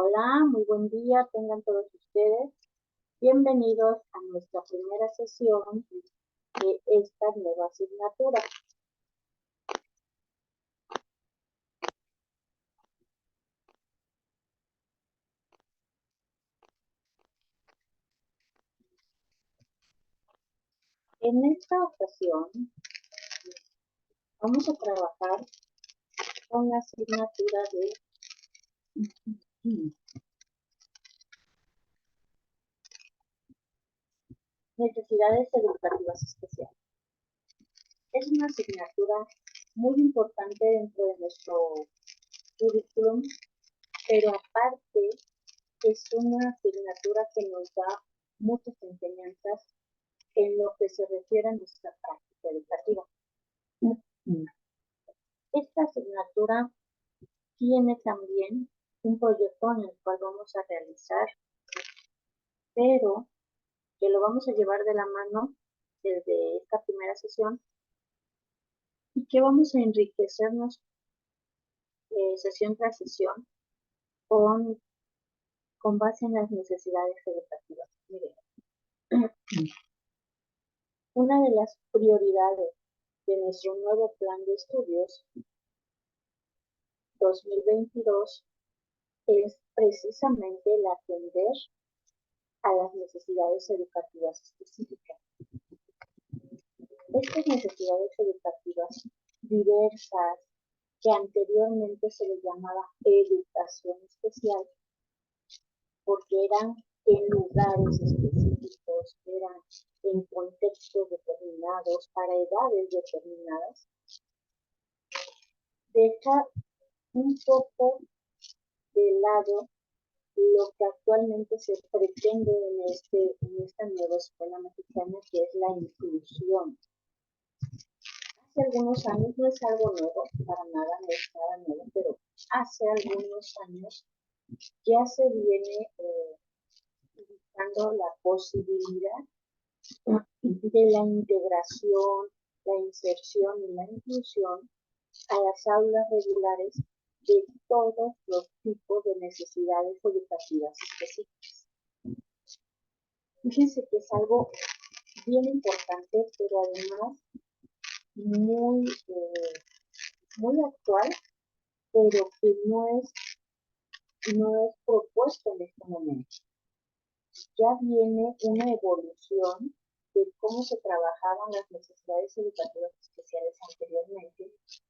Hola, muy buen día, tengan todos ustedes. Bienvenidos a nuestra primera sesión de esta nueva asignatura. En esta ocasión vamos a trabajar con la asignatura de necesidades educativas especiales. Es una asignatura muy importante dentro de nuestro currículum, pero aparte es una asignatura que nos da muchas enseñanzas en lo que se refiere a nuestra práctica educativa. Esta asignatura tiene también un proyecto en el cual vamos a realizar, pero que lo vamos a llevar de la mano desde esta primera sesión y que vamos a enriquecernos sesión tras sesión con, con base en las necesidades educativas. Miren, una de las prioridades de nuestro nuevo plan de estudios 2022 es precisamente el atender a las necesidades educativas específicas. Estas necesidades educativas diversas, que anteriormente se les llamaba educación especial, porque eran en lugares específicos, eran en contextos determinados, para edades determinadas, deja un poco de lado lo que actualmente se pretende en esta nueva escuela mexicana, que es la inclusión. Hace algunos años, no es algo nuevo, para nada, no es nada nuevo, pero hace algunos años ya se viene buscando la posibilidad de la integración, la inserción y la inclusión a las aulas regulares de todos los tipos de necesidades educativas específicas. Fíjense que es algo bien importante, pero además muy, muy actual, pero que no es propuesto en este momento. Ya viene una evolución de cómo se trabajaban las necesidades educativas especiales anteriormente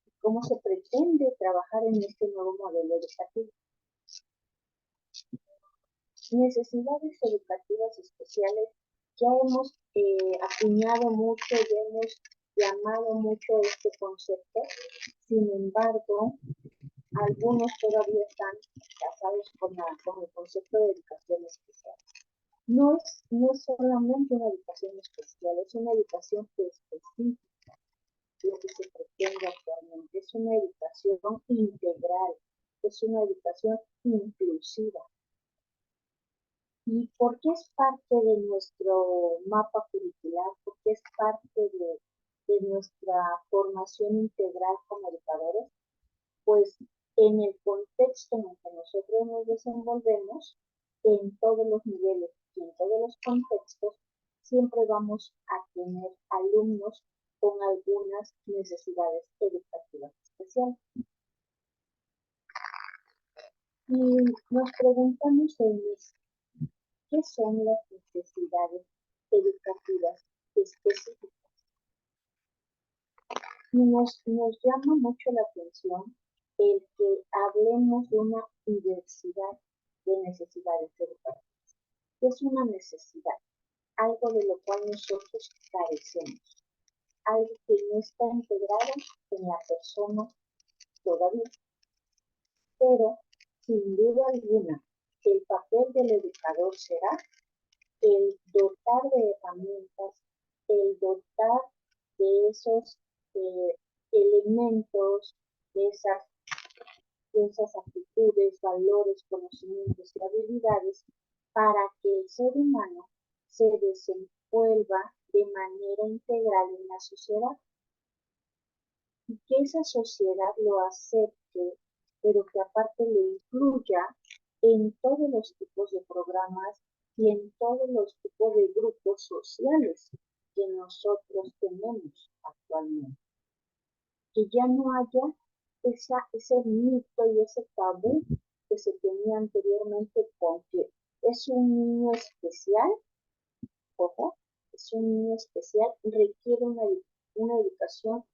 y cómo se pretende trabajar en este nuevo modelo educativo. Necesidades educativas especiales, ya hemos acuñado mucho, ya hemos llamado mucho este concepto, sin embargo, algunos todavía están casados con el concepto de educación especial. No es solamente una educación especial, es una educación que específica lo que se pretende actualmente, es una educación integral, es una educación inclusiva. ¿Y por qué es parte de nuestro mapa curricular? ¿Por qué es parte de nuestra formación integral como educadores? Pues en el contexto en el que nosotros nos desenvolvemos, en todos los niveles y en todos los contextos, siempre vamos a tener alumnos con algunas necesidades educativas especiales. Y nos preguntamos ¿qué son las necesidades educativas específicas? Y nos llama mucho la atención el que hablemos de una diversidad de necesidades educativas. Es una necesidad, algo de lo cual nosotros carecemos, algo que no está integrado en la persona todavía. Pero, sin duda alguna, el papel del educador será el dotar de herramientas, el dotar de esos elementos, de esas actitudes, valores, conocimientos y habilidades para que el ser humano se desenvuelva de manera integral en la sociedad y que esa sociedad lo acepte, pero que aparte lo incluya en todos los tipos de programas y en todos los tipos de grupos sociales que nosotros tenemos actualmente. Que ya no haya ese mito y ese tabú que se tenía anteriormente con que es un niño especial, ojo, es un niño especial, requiere una educación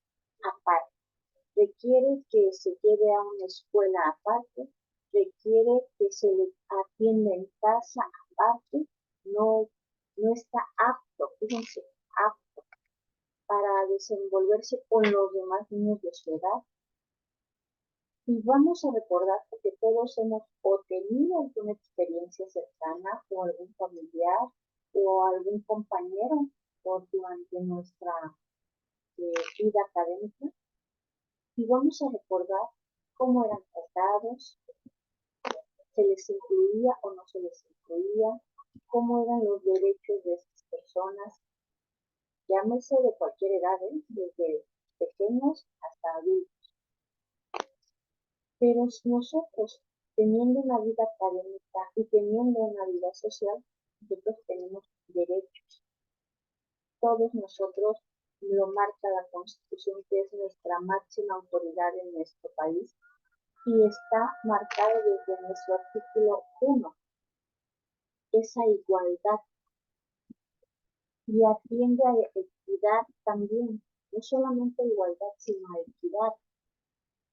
aparte, requiere que se lleve a una escuela aparte, requiere que se le atienda en casa aparte, no, no está apto, fíjense, apto para desenvolverse con los demás niños de su edad. Y vamos a recordar que todos hemos o tenido alguna experiencia cercana o algún familiar o algún compañero o durante nuestra vida académica. Y vamos a recordar cómo eran tratados, se les incluía o no se les incluía, cómo eran los derechos de estas personas, llámese de cualquier edad, desde pequeños hasta adultos. Pero nosotros, teniendo una vida académica y teniendo una vida social, nosotros tenemos derechos. Todos nosotros lo marca la Constitución, que es nuestra máxima autoridad en nuestro país, y está marcado desde nuestro artículo 1, esa igualdad, y atiende a equidad también, no solamente igualdad, sino a equidad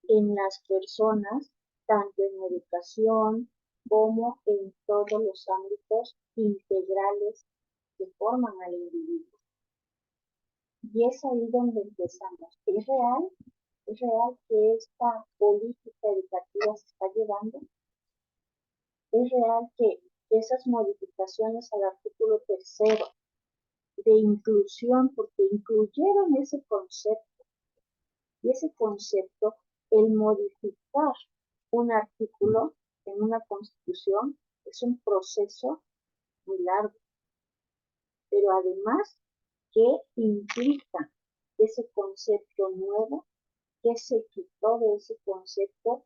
en las personas, tanto en educación como en todos los ámbitos integrales que forman al individuo. Y es ahí donde empezamos. ¿Es real que esta política educativa se está llevando? ¿Es real que esas modificaciones al artículo 3 de inclusión, porque incluyeron ese concepto, y ese concepto, el modificar un artículo en una constitución es un proceso muy largo, pero además, ¿qué implica ese concepto nuevo? ¿Qué se quitó de ese concepto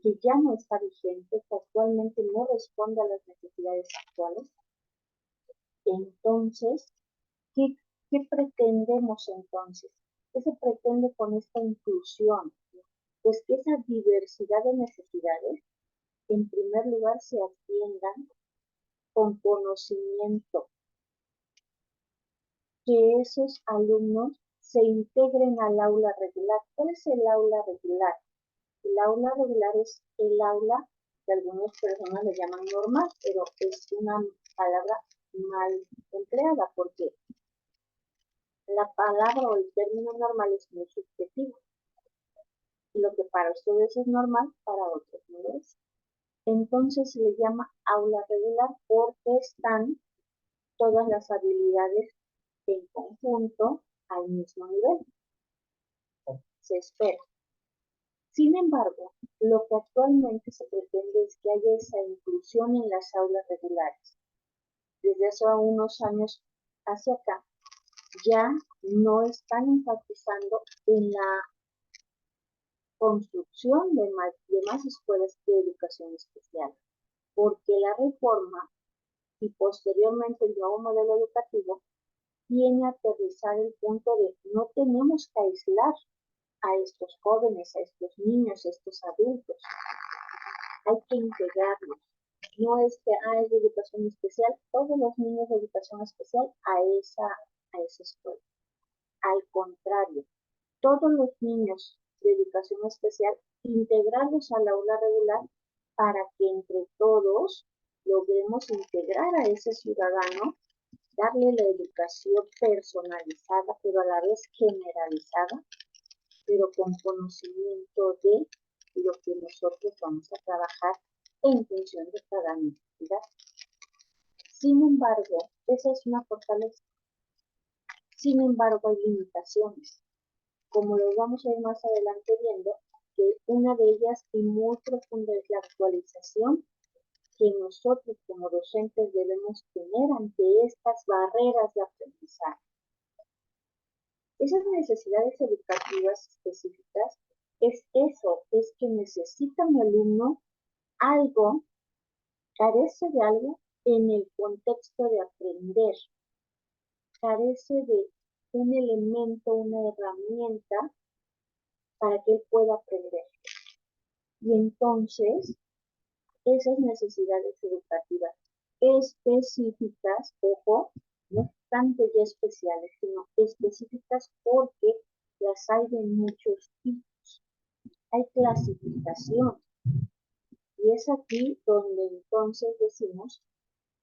que ya no está vigente, que actualmente no responde a las necesidades actuales? Entonces, ¿qué pretendemos entonces? ¿Qué se pretende con esta inclusión? Pues que esa diversidad de necesidades, en primer lugar, se atiendan con conocimiento, que esos alumnos se integren al aula regular. ¿Cuál es el aula regular? El aula regular es el aula que algunas personas le llaman normal, pero es una palabra mal empleada porque la palabra o el término normal es muy subjetivo. Y lo que para ustedes es normal, para otros no lo es. Entonces se le llama aula regular porque están todas las habilidades en conjunto al mismo nivel. Se espera. Sin embargo, lo que actualmente se pretende es que haya esa inclusión en las aulas regulares. Desde hace unos años hacia acá, ya no están enfatizando en la construcción de más escuelas de educación especial, porque la reforma y posteriormente el nuevo modelo educativo viene a aterrizar el punto de no tenemos que aislar a estos jóvenes, a estos niños, a estos adultos. Hay que integrarlos. No es que es de educación especial, todos los niños de educación especial a esa escuela. Al contrario, todos los niños de educación especial, integrarlos al aula regular para que entre todos logremos integrar a ese ciudadano, darle la educación personalizada, pero a la vez generalizada, pero con conocimiento de lo que nosotros vamos a trabajar en función de cada necesidad. Sin embargo, esa es una fortaleza. Sin embargo, hay limitaciones. Como lo vamos a ir más adelante viendo, que una de ellas y muy profunda es la actualización que nosotros como docentes debemos tener ante estas barreras de aprendizaje. Esas necesidades educativas específicas es eso, es que necesita un alumno algo carece de algo en el contexto de aprender, carece de un elemento, una herramienta para que él pueda aprender. Y entonces, esas necesidades educativas específicas, ojo, no tanto ya especiales, sino específicas porque las hay de muchos tipos. Hay clasificación. Y es aquí donde entonces decimos,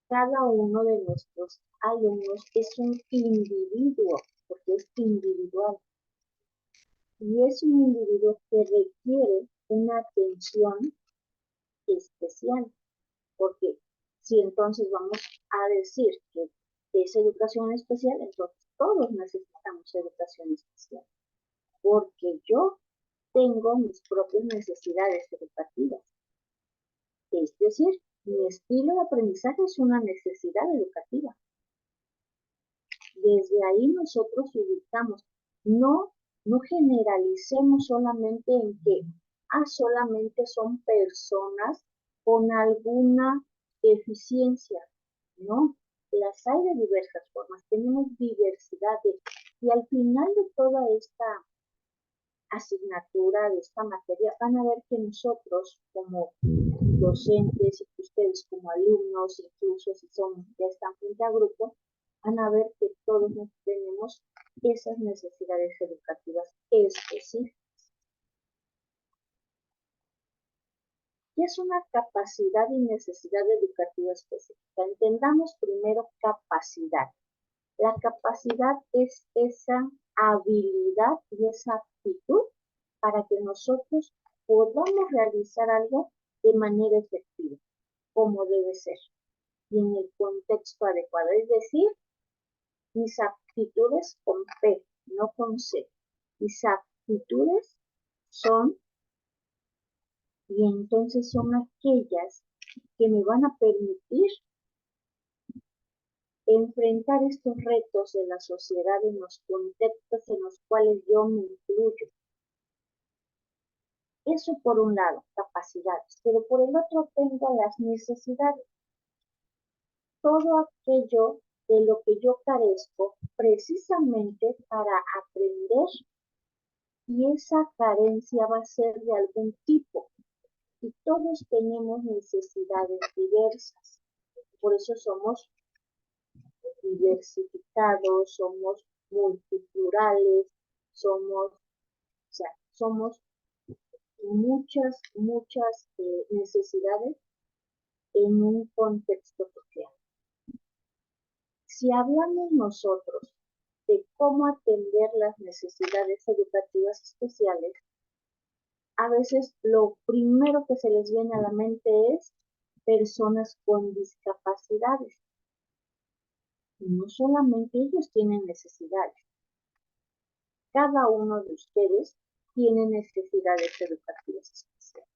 cada uno de nuestros alumnos es un individuo, porque es individual. Y es un individuo que requiere una atención especial, porque si entonces vamos a decir que es educación especial, entonces todos necesitamos educación especial, porque yo tengo mis propias necesidades educativas. Es decir, mi estilo de aprendizaje es una necesidad educativa. Desde ahí nosotros ubicamos, no generalicemos solamente en que solamente son personas con alguna deficiencia, no, las hay de diversas formas, tenemos diversidades y al final de toda esta asignatura, de esta materia, van a ver que nosotros como docentes y que ustedes como alumnos, incluso si son ya están frente a grupo, van a ver que todos tenemos esas necesidades educativas específicas. ¿Qué es una capacidad y necesidad educativa específica? Entendamos primero capacidad. La capacidad es esa habilidad y esa aptitud para que nosotros podamos realizar algo de manera efectiva, como debe ser, y en el contexto adecuado. Es decir, mis aptitudes con P, no con C. Mis aptitudes son, y entonces son aquellas que me van a permitir enfrentar estos retos de la sociedad en los contextos en los cuales yo me incluyo. Eso por un lado, capacidades, pero por el otro tengo las necesidades. Todo aquello de lo que yo carezco precisamente para aprender, y esa carencia va a ser de algún tipo. Y todos tenemos necesidades diversas. Por eso somos diversificados, somos multiplurales, somos muchas necesidades en un contexto social. Si hablamos nosotros de cómo atender las necesidades educativas especiales, a veces lo primero que se les viene a la mente es personas con discapacidades. Y no solamente ellos tienen necesidades, cada uno de ustedes tiene necesidades educativas especiales.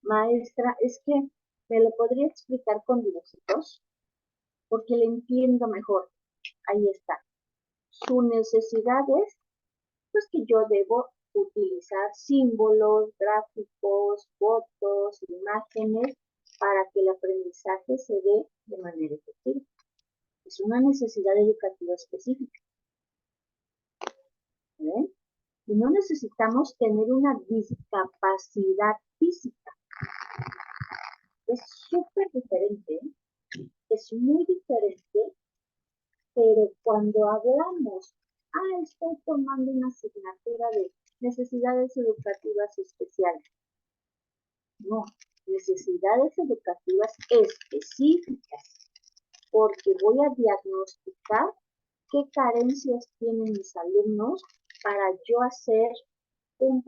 Maestra, es que me lo podría explicar con dibujitos, porque le entiendo mejor. Ahí está. Su necesidad es, pues, que yo debo utilizar símbolos, gráficos, fotos, imágenes, para que el aprendizaje se dé de manera efectiva. Es una necesidad educativa específica. ¿Ven? Y no necesitamos tener una discapacidad física. Es súper diferente, es muy diferente, pero cuando hablamos, estoy tomando una asignatura de necesidades educativas especiales. No, necesidades educativas específicas, porque voy a diagnosticar qué carencias tienen mis alumnos para yo hacer un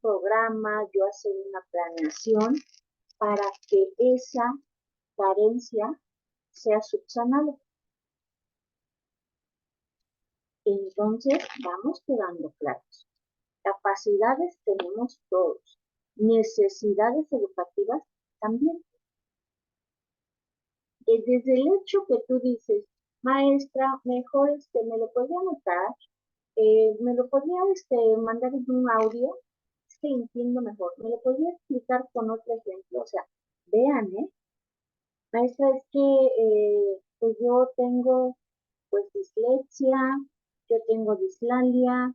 programa, yo hacer una planeación para que esa carencia sea subsanada. Entonces, vamos quedando claros. Capacidades tenemos todos. Necesidades educativas también. Desde el hecho que tú dices, maestra, mejor me lo podría anotar, me lo podría mandar en un audio, es que entiendo mejor, me lo podría explicar con otro ejemplo, o sea, vean, Maestra, es que pues yo tengo pues dislexia, yo tengo dislalia,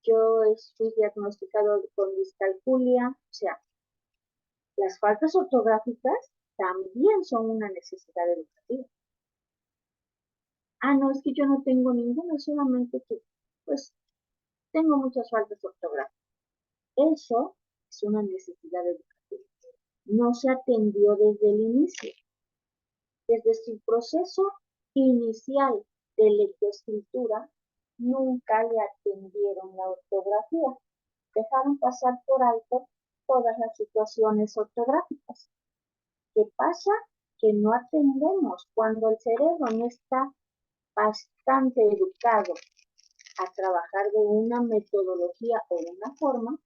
yo estoy diagnosticado con discalculia, o sea, las faltas ortográficas también son una necesidad educativa. Ah, no, es que yo no tengo ninguna, solamente que pues tengo muchas faltas ortográficas. Eso es una necesidad educativa. No se atendió desde el inicio. Desde su proceso inicial de lectoescritura, nunca le atendieron la ortografía. Dejaron pasar por alto todas las situaciones ortográficas. ¿Qué pasa? Que no atendemos cuando el cerebro no está bastante educado a trabajar de una metodología o de una forma,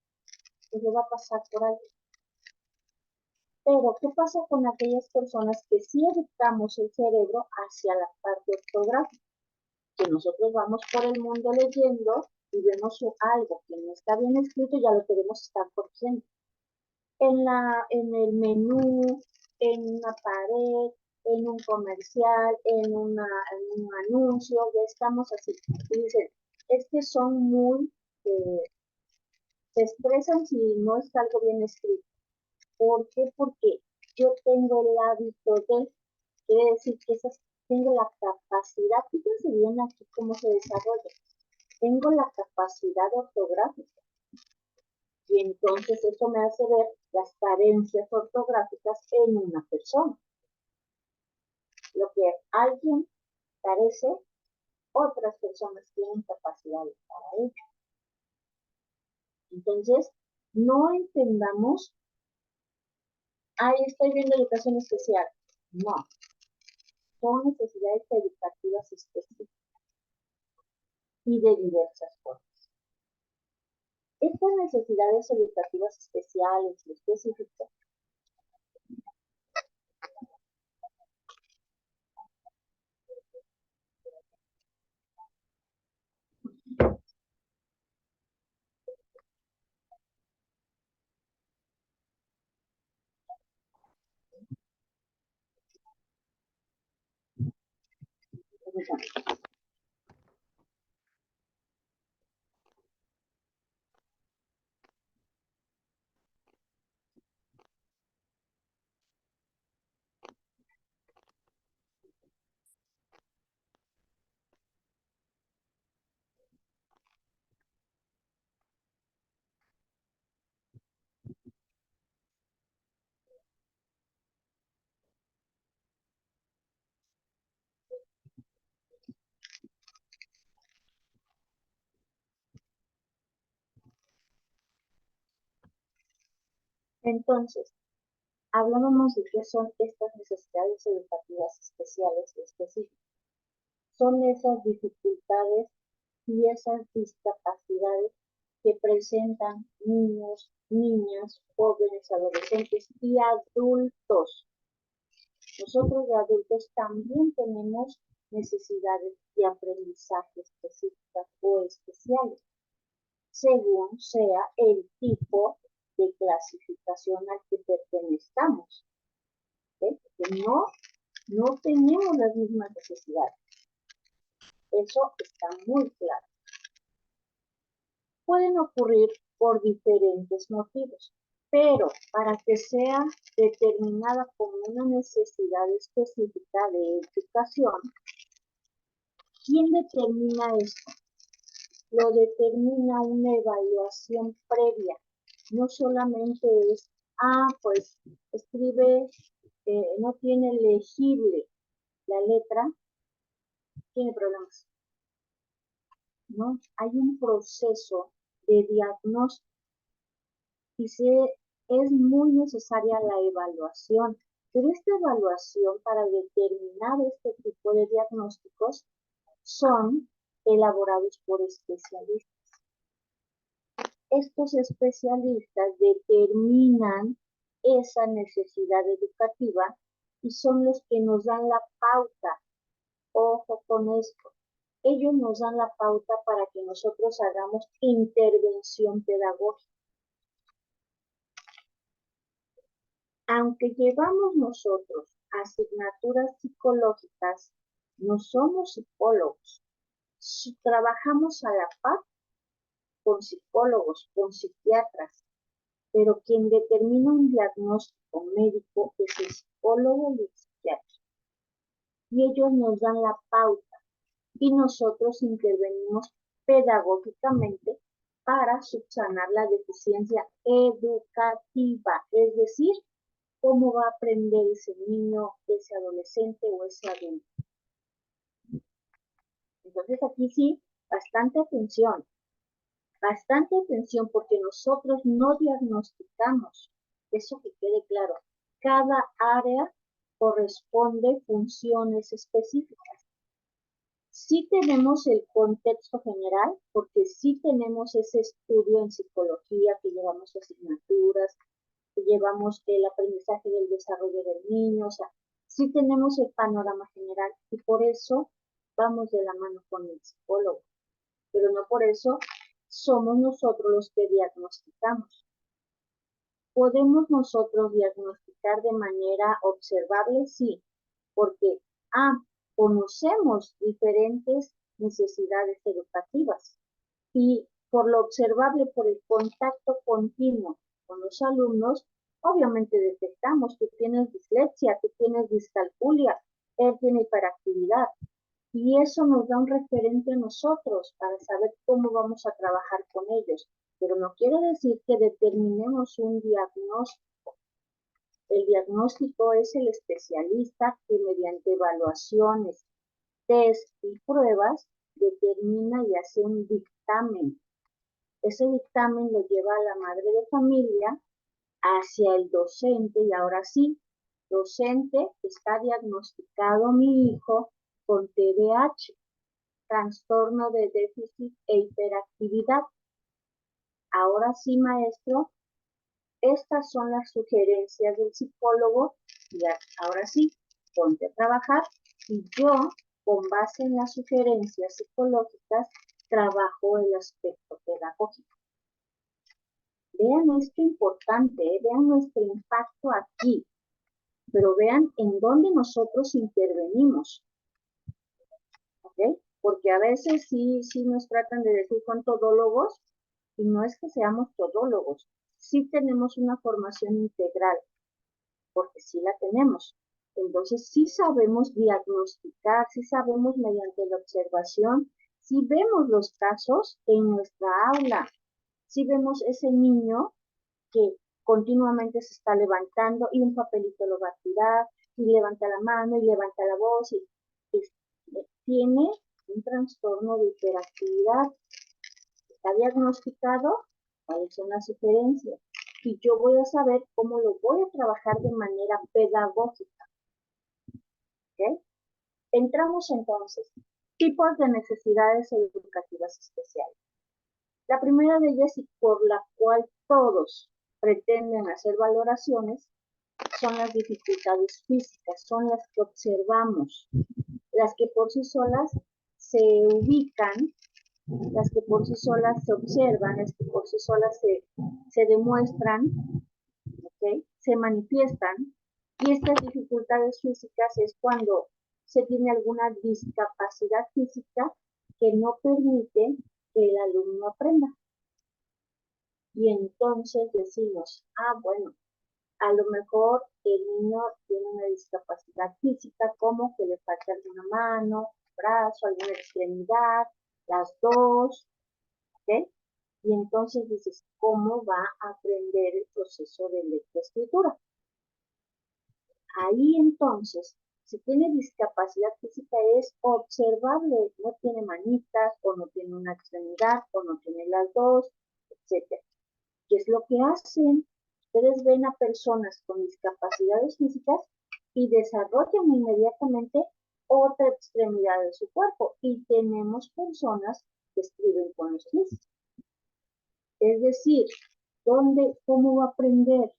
pues le va a pasar por alto. Pero, ¿qué pasa con aquellas personas que sí educamos el cerebro hacia la parte ortográfica? Que nosotros vamos por el mundo leyendo y vemos algo que no está bien escrito y ya lo queremos estar corrigiendo. En el menú, en una pared, en un comercial, en un anuncio, ya estamos así. Y dicen, es que son muy, se expresan si no está algo bien escrito. ¿Por qué? Porque yo tengo el hábito de, quiere decir que tengo la capacidad, fíjense bien aquí cómo se desarrolla, tengo la capacidad ortográfica y entonces eso me hace ver las carencias ortográficas en una persona. Lo que alguien carece, otras personas tienen capacidades para ello. Entonces, no entendamos, ahí estoy viendo educación especial. No, son necesidades educativas específicas y de diversas formas. Estas necesidades educativas especiales y específicas entonces, hablábamos de qué son estas necesidades educativas especiales y específicas. Son esas dificultades y esas discapacidades que presentan niños, niñas, jóvenes, adolescentes y adultos. Nosotros de adultos también tenemos necesidades de aprendizaje específicas o especiales, según sea el tipo de clasificación al que pertenezcamos. Porque no tenemos las mismas necesidades. Eso está muy claro. Pueden ocurrir por diferentes motivos, pero para que sea determinada como una necesidad específica de educación, ¿quién determina esto? Lo determina una evaluación previa. No solamente es, pues escribe, no tiene legible la letra, tiene problemas. ¿No? Hay un proceso de diagnóstico y es muy necesaria la evaluación. Pero esta evaluación para determinar este tipo de diagnósticos son elaborados por especialistas. Estos especialistas determinan esa necesidad educativa y son los que nos dan la pauta. Ojo con esto. Ellos nos dan la pauta para que nosotros hagamos intervención pedagógica. Aunque llevamos nosotros asignaturas psicológicas, no somos psicólogos. Si trabajamos a la par con psicólogos, con psiquiatras, pero quien determina un diagnóstico médico es el psicólogo y el psiquiatra. Y ellos nos dan la pauta y nosotros intervenimos pedagógicamente para subsanar la deficiencia educativa, es decir, cómo va a aprender ese niño, ese adolescente o ese adulto. Entonces aquí sí, bastante atención porque nosotros no diagnosticamos, eso que quede claro, cada área corresponde funciones específicas. Sí tenemos el contexto general, porque sí tenemos ese estudio en psicología que llevamos asignaturas, que llevamos el aprendizaje del desarrollo del niño, o sea, sí tenemos el panorama general y por eso vamos de la mano con el psicólogo, pero no por eso somos nosotros los que diagnosticamos. ¿Podemos nosotros diagnosticar de manera observable? Sí, porque conocemos diferentes necesidades educativas y por lo observable, por el contacto continuo con los alumnos, obviamente detectamos que tienes dislexia, que tienes discalculia, él tiene hiperactividad. Y eso nos da un referente a nosotros para saber cómo vamos a trabajar con ellos. Pero no quiere decir que determinemos un diagnóstico. El diagnóstico es el especialista que mediante evaluaciones, test y pruebas determina y hace un dictamen. Ese dictamen lo lleva a la madre de familia hacia el docente y ahora sí, docente, está diagnosticado mi hijo con TDAH, trastorno de déficit e hiperactividad. Ahora sí, maestro, estas son las sugerencias del psicólogo y ahora sí, ponte a trabajar y yo, con base en las sugerencias psicológicas, trabajo el aspecto pedagógico. Vean esto importante, vean nuestro impacto aquí, pero vean en dónde nosotros intervenimos. ¿Ok? Porque a veces sí nos tratan de decir con todólogos, y no es que seamos todólogos, sí tenemos una formación integral, porque sí la tenemos. Entonces sí sabemos diagnosticar, sí sabemos mediante la observación, sí vemos los casos en nuestra aula, sí vemos ese niño que continuamente se está levantando y un papelito lo va a tirar, y levanta la mano y levanta la voz, y tiene un trastorno de hiperactividad. Está diagnosticado, cuáles son las sugerencias, y yo voy a saber cómo lo voy a trabajar de manera pedagógica. ¿Okay? Entramos entonces, tipos de necesidades educativas especiales. La primera de ellas y por la cual todos pretenden hacer valoraciones son las dificultades físicas, son las que observamos, las que por sí solas se ubican, las que por sí solas se observan, las que por sí solas se demuestran, ¿okay? Se manifiestan, y estas dificultades físicas es cuando se tiene alguna discapacidad física que no permite que el alumno aprenda. Y entonces decimos, bueno, a lo mejor el niño tiene una discapacidad física, como que le falta alguna mano, brazo, alguna extremidad, las dos, ¿ok? Y entonces dices, ¿cómo va a aprender el proceso de lectoescritura? Ahí entonces, si tiene discapacidad física es observable, no tiene manitas, o no tiene una extremidad, o no tiene las dos, etc. ¿Qué es lo que hacen? Ustedes ven a personas con discapacidades físicas y desarrollan inmediatamente otra extremidad de su cuerpo. Y tenemos personas que escriben con los pies. Es decir, ¿cómo va a aprender?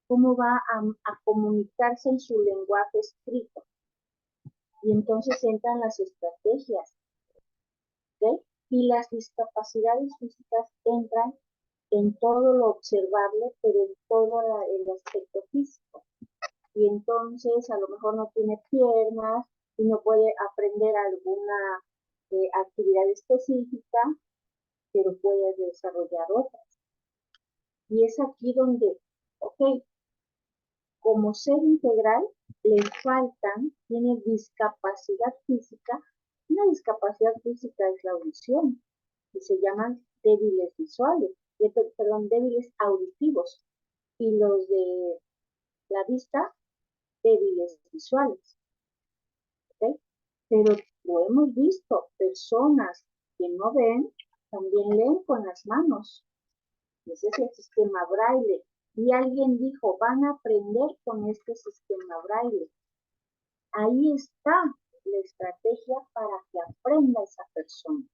¿Cómo va a comunicarse en su lenguaje escrito? Y entonces entran las estrategias, ¿ok? Y las discapacidades físicas entran en todo lo observable, pero en todo el aspecto físico. y entonces a lo mejor no tiene piernas y no puede aprender alguna actividad específica, pero puede desarrollar otras. Y es aquí donde, ok, como ser integral le faltan, tiene discapacidad física. Una discapacidad física es la audición, y se llaman débiles visuales, perdón, débiles auditivos, y los de la vista, débiles visuales. ¿Okay? Pero lo hemos visto, personas que no ven, también leen con las manos. Ese es el sistema braille. Y alguien dijo, van a aprender con este sistema braille. Ahí está la estrategia para que aprenda esa persona.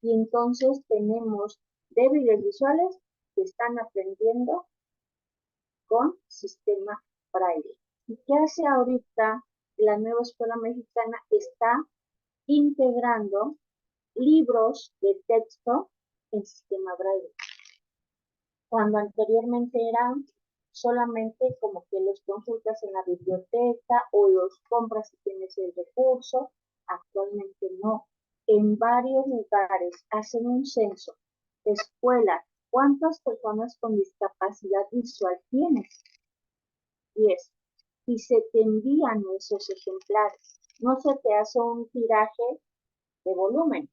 Y entonces tenemos débiles visuales que están aprendiendo con sistema braille. ¿Y qué hace ahorita la nueva escuela mexicana? Está integrando libros de texto en sistema braille, cuando anteriormente eran solamente como que los consultas en la biblioteca o los compras si tienes el recurso. Actualmente no. En varios lugares hacen un censo. Escuela, ¿cuántas personas con discapacidad visual tienes? 10. Y se te envían esos ejemplares. No se te hace un tiraje de volumen,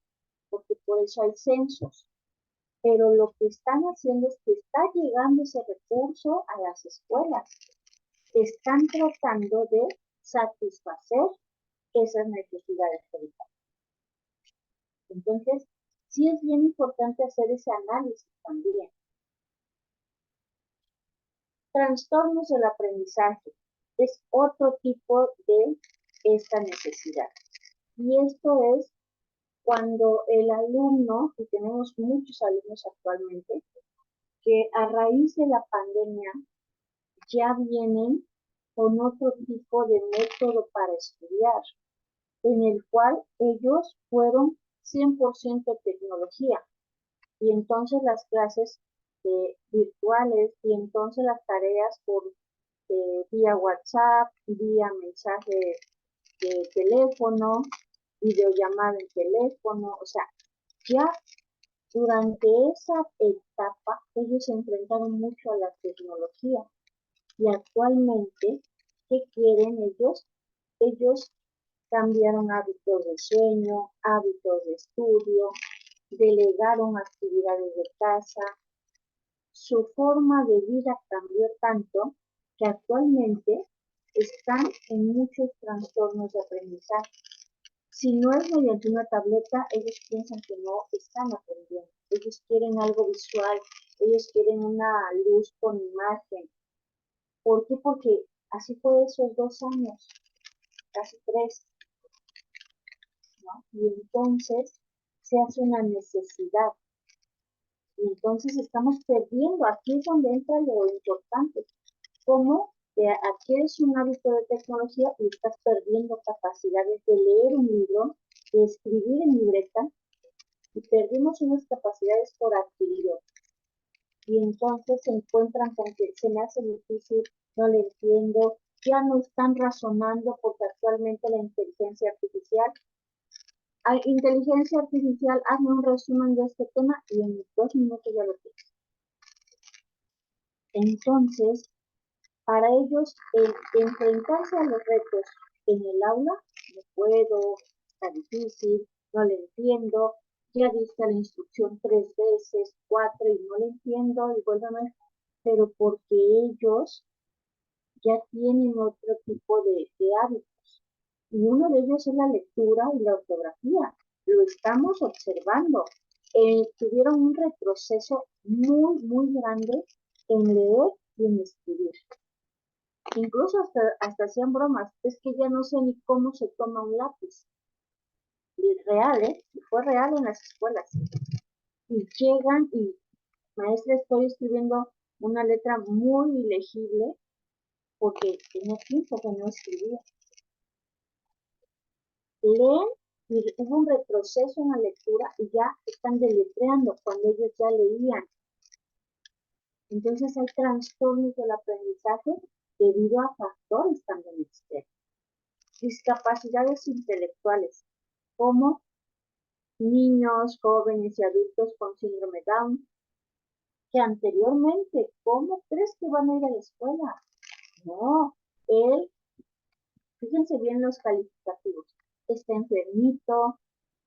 porque por eso hay censos. Pero lo que están haciendo es que está llegando ese recurso a las escuelas. Están tratando de satisfacer esas necesidades educativas. Entonces, sí es bien importante hacer ese análisis también. Trastornos del aprendizaje es otro tipo de esta necesidad. Y esto es cuando el alumno, y tenemos muchos alumnos actualmente, que a raíz de la pandemia ya vienen con otro tipo de método para estudiar, en el cual ellos fueron 100% tecnología. Y entonces las clases virtuales y entonces las tareas por vía WhatsApp, vía mensaje de teléfono, videollamada en teléfono, o sea, ya durante esa etapa ellos se enfrentaron mucho a la tecnología. Y actualmente, ¿qué quieren ellos? Ellos cambiaron hábitos de sueño, hábitos de estudio, delegaron actividades de casa. Su forma de vida cambió tanto que actualmente están en muchos trastornos de aprendizaje. Si no es mediante una tableta, ellos piensan que no están aprendiendo. Ellos quieren algo visual, ellos quieren una luz con imagen. ¿Por qué? Porque así fue esos 2 años, casi 3, ¿no? Y entonces se hace una necesidad. Y entonces estamos perdiendo, aquí es donde entra lo importante, cómo adquieres un hábito de tecnología y estás perdiendo capacidades de leer un libro, de escribir en libreta, y perdimos unas capacidades por adquirir. Y entonces se encuentran con que se me hace difícil, no le entiendo, ya no están razonando porque actualmente la inteligencia artificial, hazme un resumen de este tema y en 2 minutos ya lo tienes. Entonces, para ellos, el enfrentarse a los retos en el aula, no puedo, está difícil, no le entiendo, ya viste la instrucción 3 veces, 4 y no le entiendo, y vuelvo a ver, pero porque ellos ya tienen otro tipo de hábitos. Y uno de ellos es la lectura y la ortografía. Lo estamos observando. Tuvieron un retroceso muy, muy grande en leer y en escribir. Incluso hasta hacían bromas. Es que ya no sé ni cómo se toma un lápiz. Y real, y fue real en las escuelas. Y llegan y, maestra, estoy escribiendo una letra muy ilegible porque tenía tiempo que no escribía. Leen y hubo un retroceso en la lectura y ya están deletreando cuando ellos ya leían. Entonces hay trastornos del aprendizaje debido a factores también externos. Discapacidades intelectuales, como niños, jóvenes y adultos con síndrome Down, que anteriormente, ¿cómo crees que van a ir a la escuela? No, fíjense bien los calificativos, está enfermito,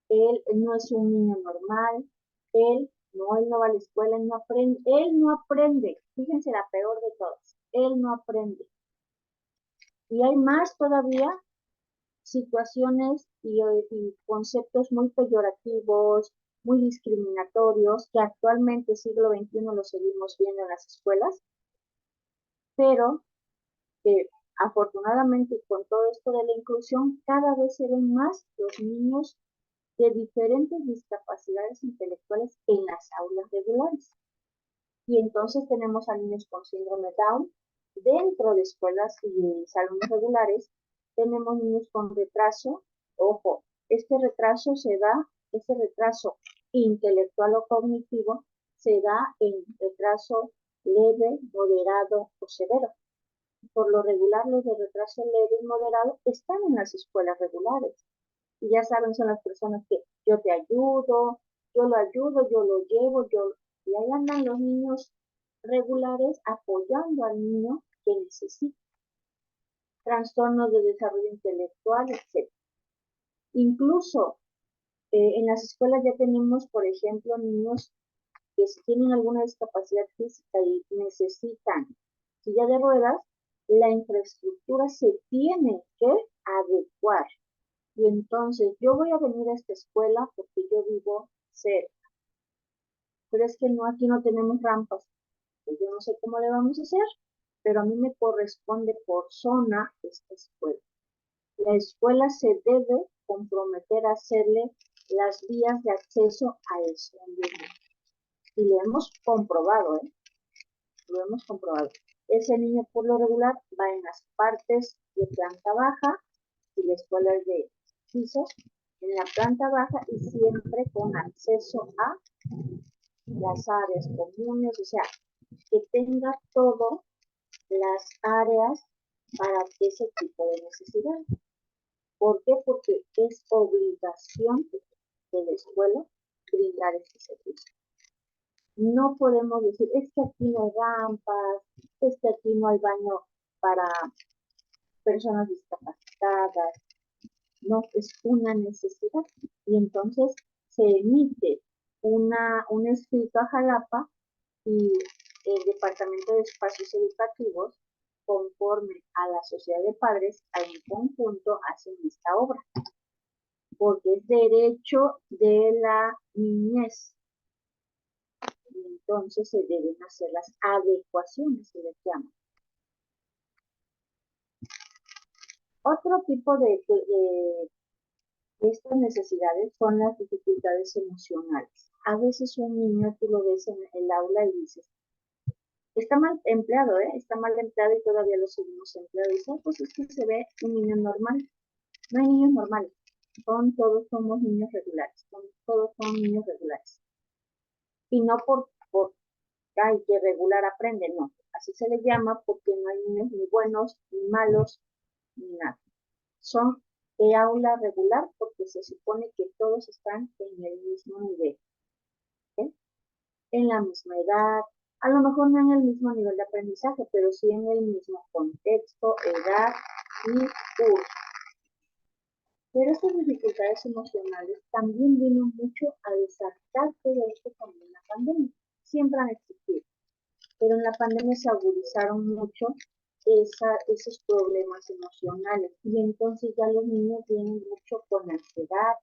él no es un niño normal, él no va a la escuela, él no aprende, fíjense la peor de todas, él no aprende. Y hay más todavía situaciones y conceptos muy peyorativos, muy discriminatorios, que actualmente, siglo XXI, lo seguimos viendo en las escuelas, pero afortunadamente con todo esto de la inclusión, cada vez se ven más los niños de diferentes discapacidades intelectuales en las aulas regulares. Y entonces tenemos a niños con síndrome Down dentro de escuelas y salones regulares. Tenemos niños con retraso. Ojo, este retraso intelectual o cognitivo se da en retraso leve, moderado o severo. Por lo regular, los de retraso leve y moderado están en las escuelas regulares. Y ya saben, son las personas que yo te ayudo, yo lo ayudo, yo lo llevo, y ahí andan los niños regulares apoyando al niño que necesita. Trastornos de desarrollo intelectual, etc. Incluso en las escuelas ya tenemos, por ejemplo, niños que si tienen alguna discapacidad física y necesitan silla de ruedas, la infraestructura se tiene que adecuar. Y entonces yo voy a venir a esta escuela porque yo vivo cerca. Pero es que no, aquí no tenemos rampas. Pues yo no sé cómo le vamos a hacer, pero a mí me corresponde por zona esta escuela. La escuela se debe comprometer a hacerle las vías de acceso a ese ambiente. Y lo hemos comprobado, ¿eh? Lo hemos comprobado. Ese niño por lo regular va en las partes de planta baja, y la escuela es de pisos, en la planta baja y siempre con acceso a las áreas comunes, o sea, que tenga todas las áreas para ese tipo de necesidad. ¿Por qué? Porque es obligación de la escuela brindar este servicio. No podemos decir, es que aquí no hay rampas, es que aquí no hay baño para personas discapacitadas. No, es una necesidad. Y entonces se emite un escrito a Jalapa y el Departamento de Espacios Educativos, conforme a la sociedad de padres, en conjunto hacen esta obra, porque es derecho de la niñez. Y entonces se deben hacer las adecuaciones, se les llama. Otro tipo de estas necesidades son las dificultades emocionales. A veces un niño tú lo ves en el aula y dices, está mal empleado, está mal empleado y todavía lo seguimos empleando. Y pues es que se ve un niño normal. No hay niños normales, todos somos niños regulares, todos son niños regulares. Y no por ay, que regular aprende, no. Así se le llama porque no hay niños ni buenos, ni malos, ni nada. Son de aula regular porque se supone que todos están en el mismo nivel, ¿sí? En la misma edad, a lo mejor no en el mismo nivel de aprendizaje, pero sí en el mismo contexto, edad y curso. Pero estas dificultades emocionales también vienen mucho a desatarse de esto también la pandemia. Siempre han existido, pero en la pandemia se agudizaron mucho esos problemas emocionales y entonces ya los niños vienen mucho con ansiedad,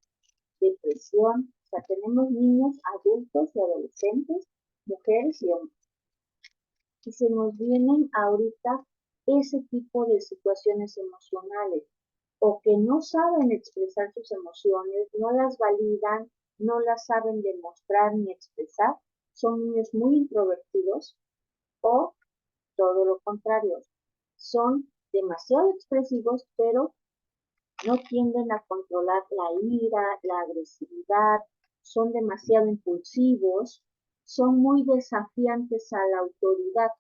depresión. O sea, tenemos niños, adultos y adolescentes, mujeres y hombres. Y se nos vienen ahorita ese tipo de situaciones emocionales o que no saben expresar sus emociones, no las validan, no las saben demostrar ni expresar, son niños muy introvertidos o todo lo contrario, son demasiado expresivos, pero no tienden a controlar la ira, la agresividad, son demasiado impulsivos, son muy desafiantes a la autoridad.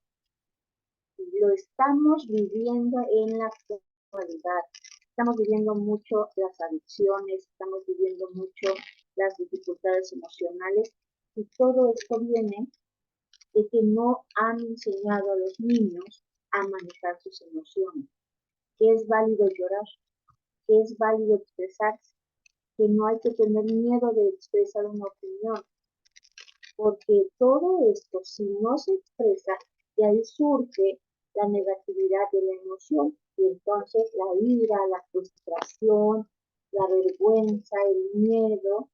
lo estamos viviendo en la actualidad. Estamos viviendo mucho las adicciones, estamos viviendo mucho las dificultades emocionales y todo esto viene de que no han enseñado a los niños a manejar sus emociones, que es válido llorar, que es válido expresarse, que no hay que tener miedo de expresar una opinión, porque todo esto, si no se expresa, de ahí surge la negatividad de la emoción, y entonces la ira, la frustración, la vergüenza, el miedo,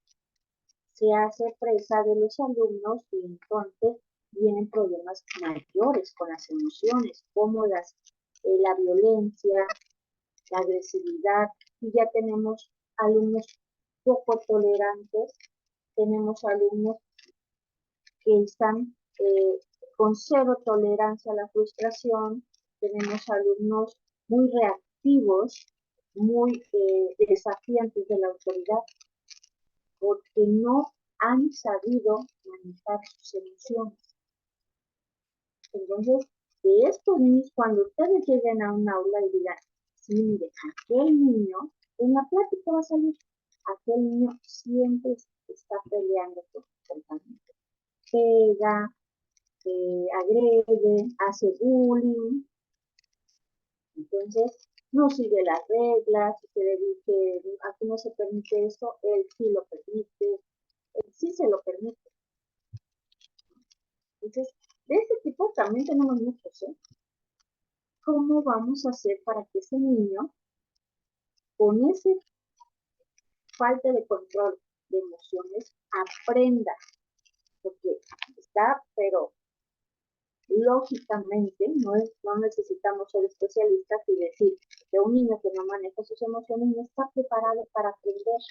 se hace presa de los alumnos y entonces vienen problemas mayores con las emociones, como la violencia, la agresividad, y ya tenemos alumnos poco tolerantes, tenemos alumnos que están con cero tolerancia a la frustración, tenemos alumnos muy reactivos, muy desafiantes de la autoridad, porque no han sabido manejar sus emociones. Entonces, de estos niños, cuando ustedes lleguen a un aula y digan, sí, mire, aquel niño, en la plática va a salir, aquel niño siempre está peleando por su comportamiento. Pega, agrede, hace bullying, entonces no sigue las reglas, si se le dice, aquí no se permite esto, él sí lo permite, él sí se lo permite. Entonces, de este tipo también tenemos muchos, ¿eh? ¿Cómo vamos a hacer para que ese niño, con ese falta de control de emociones, aprenda? Porque está, pero lógicamente, no necesitamos ser especialistas y decir que un niño que no maneja sus emociones no está preparado para aprender.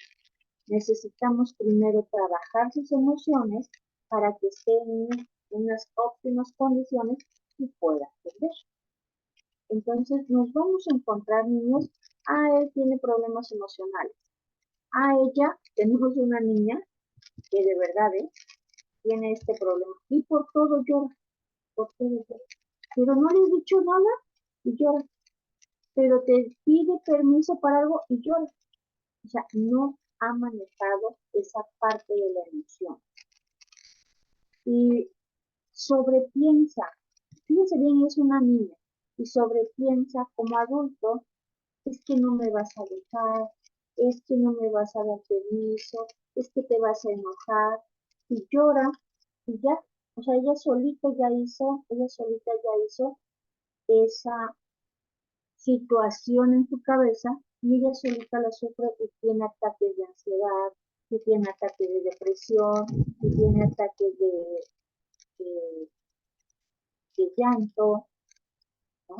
Necesitamos primero trabajar sus emociones para que esté en unas óptimas condiciones y pueda aprender. Entonces nos vamos a encontrar niños, él tiene problemas emocionales, ella, tenemos una niña que de verdad tiene este problema y por todo llora, por todo llora. Pero no le he dicho nada y llora, pero te pide permiso para algo y llora. O sea, no ha manejado esa parte de la emoción. Y sobrepiensa, fíjense bien, es una niña, y sobrepiensa como adulto, es que no me vas a dejar, es que no me vas a dar permiso, es que te vas a enojar, y llora, y ya, o sea, ella solita ya hizo esa situación en su cabeza y ella solita la sufre y tiene ataques de ansiedad, y tiene ataques de depresión, y tiene ataques de, de llanto, ¿no?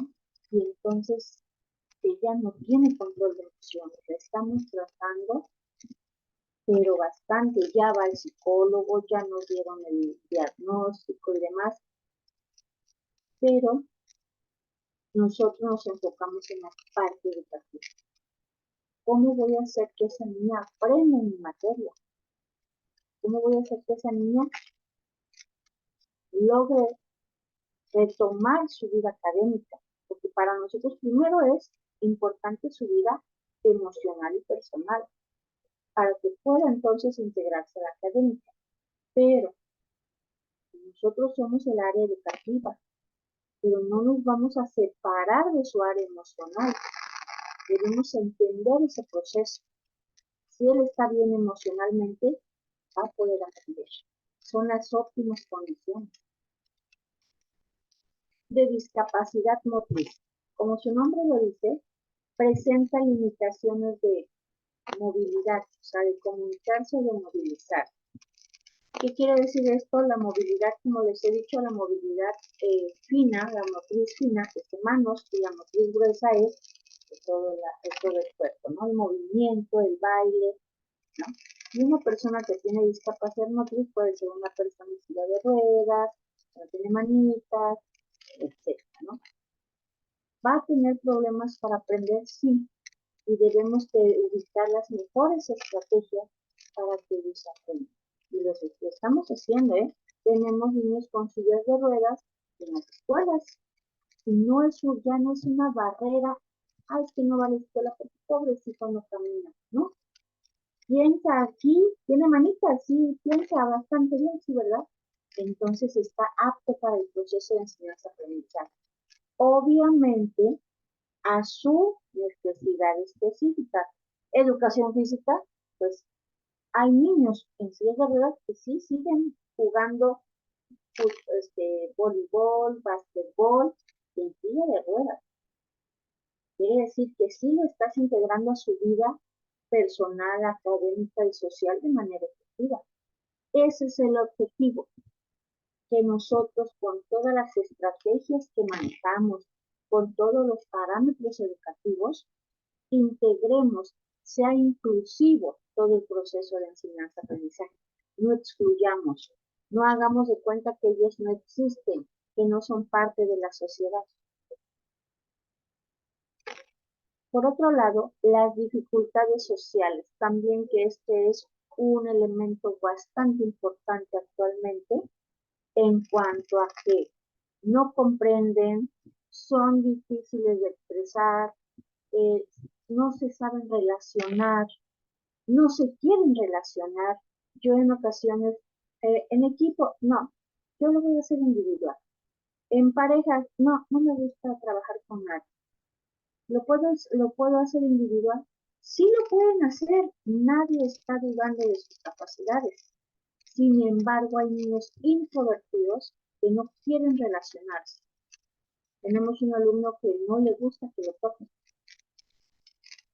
Y entonces ella no tiene control de emociones, la estamos tratando, pero bastante, ya va el psicólogo, ya nos dieron el diagnóstico y demás, pero nosotros nos enfocamos en la parte educativa. ¿Cómo voy a hacer que esa niña aprenda mi materia? ¿Cómo voy a hacer que esa niña logre retomar su vida académica? Porque para nosotros primero es importante su vida emocional y personal, para que pueda entonces integrarse a la académica. Pero nosotros somos el área educativa, pero no nos vamos a separar de su área emocional. Debemos entender ese proceso. Si él está bien emocionalmente, va a poder aprender. Son las óptimas condiciones. De discapacidad motriz. Como su nombre lo dice, presenta limitaciones de movilidad, o sea, de comunicarse o de movilizar. ¿Qué quiere decir esto? La movilidad, como les he dicho, la movilidad fina, la motriz fina, es de manos, y la motriz gruesa es de todo el cuerpo, ¿no? El movimiento, el baile, ¿no? Y una persona que tiene discapacidad motriz puede ser una persona en silla de ruedas, que no tiene manitas, etc., ¿no? ¿Va a tener problemas para aprender? Sí, y debemos de ubicar las mejores estrategias para que ellos aprendan. Y lo estamos haciendo, ¿eh? Tenemos niños con sillas de ruedas en las escuelas. Y no es, ya no es una barrera, ay, es que no va a la escuela porque pobrecito no camina, ¿no? Piensa aquí, tiene manitas, sí, piensa bastante bien, sí, ¿verdad? Entonces está apto para el proceso de enseñanza-aprendizaje. Obviamente, a su necesidad específica. Educación física, pues hay niños en silla de ruedas que sí siguen jugando voleibol, básquetbol en silla de ruedas. Quiere decir que sí lo estás integrando a su vida personal, académica y social de manera efectiva. Ese es el objetivo, que nosotros con todas las estrategias que manejamos, con todos los parámetros educativos, integremos, sea inclusivo todo el proceso de enseñanza-aprendizaje. No excluyamos, no hagamos de cuenta que ellos no existen, que no son parte de la sociedad. Por otro lado, las dificultades sociales, también que este es un elemento bastante importante actualmente en cuanto a que no comprenden, son difíciles de expresar, eh, no se saben relacionar, no se quieren relacionar. Yo en ocasiones, en equipo, no, yo lo voy a hacer individual. En pareja, no, no me gusta trabajar con nadie. Lo puedo hacer individual. Sí lo pueden hacer, nadie está dudando de sus capacidades. Sin embargo, hay niños introvertidos que no quieren relacionarse. Tenemos un alumno que no le gusta que lo toquen,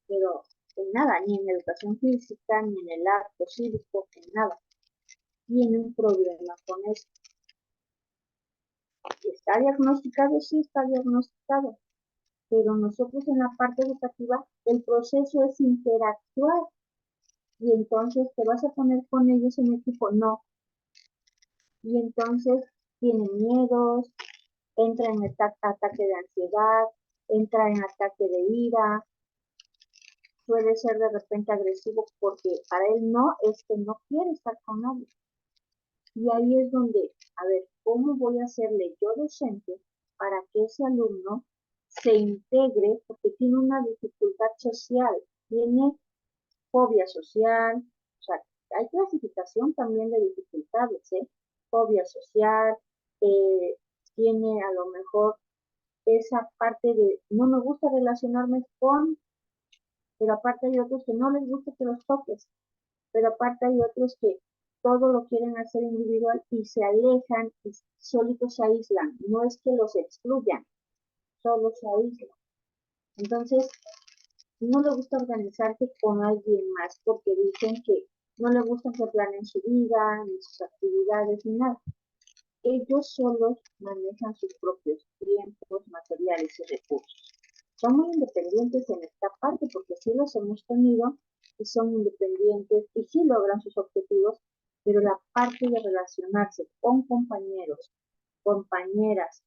pero en nada, ni en educación física, ni en el acto cívico, en nada. Tiene un problema con esto. ¿Está diagnosticado? Sí, está diagnosticado. Pero nosotros en la parte educativa, el proceso es interactuar. Y entonces te vas a poner con ellos en equipo, no. Y entonces tienen miedos, entra en ataque de ansiedad, entra en ataque de ira, suele ser de repente agresivo porque para él no es que no quiere estar con nadie. Y ahí es donde, a ver, ¿cómo voy a hacerle yo docente para que ese alumno se integre? Porque tiene una dificultad social, tiene fobia social, o sea, hay clasificación también de dificultades, ¿eh? Fobia social, eh, tiene a lo mejor esa parte de no me gusta relacionarme con, pero aparte hay otros que no les gusta que los toques, pero aparte hay otros que todo lo quieren hacer individual y se alejan y solitos se aíslan. No es que los excluyan, solo se aíslan. Entonces, no le gusta organizarse con alguien más porque dicen que no le gusta que planeen su vida, ni sus actividades, ni nada. Ellos solos manejan sus propios tiempos, materiales y recursos. Son muy independientes en esta parte porque sí los hemos tenido y son independientes y sí logran sus objetivos, pero la parte de relacionarse con compañeros, compañeras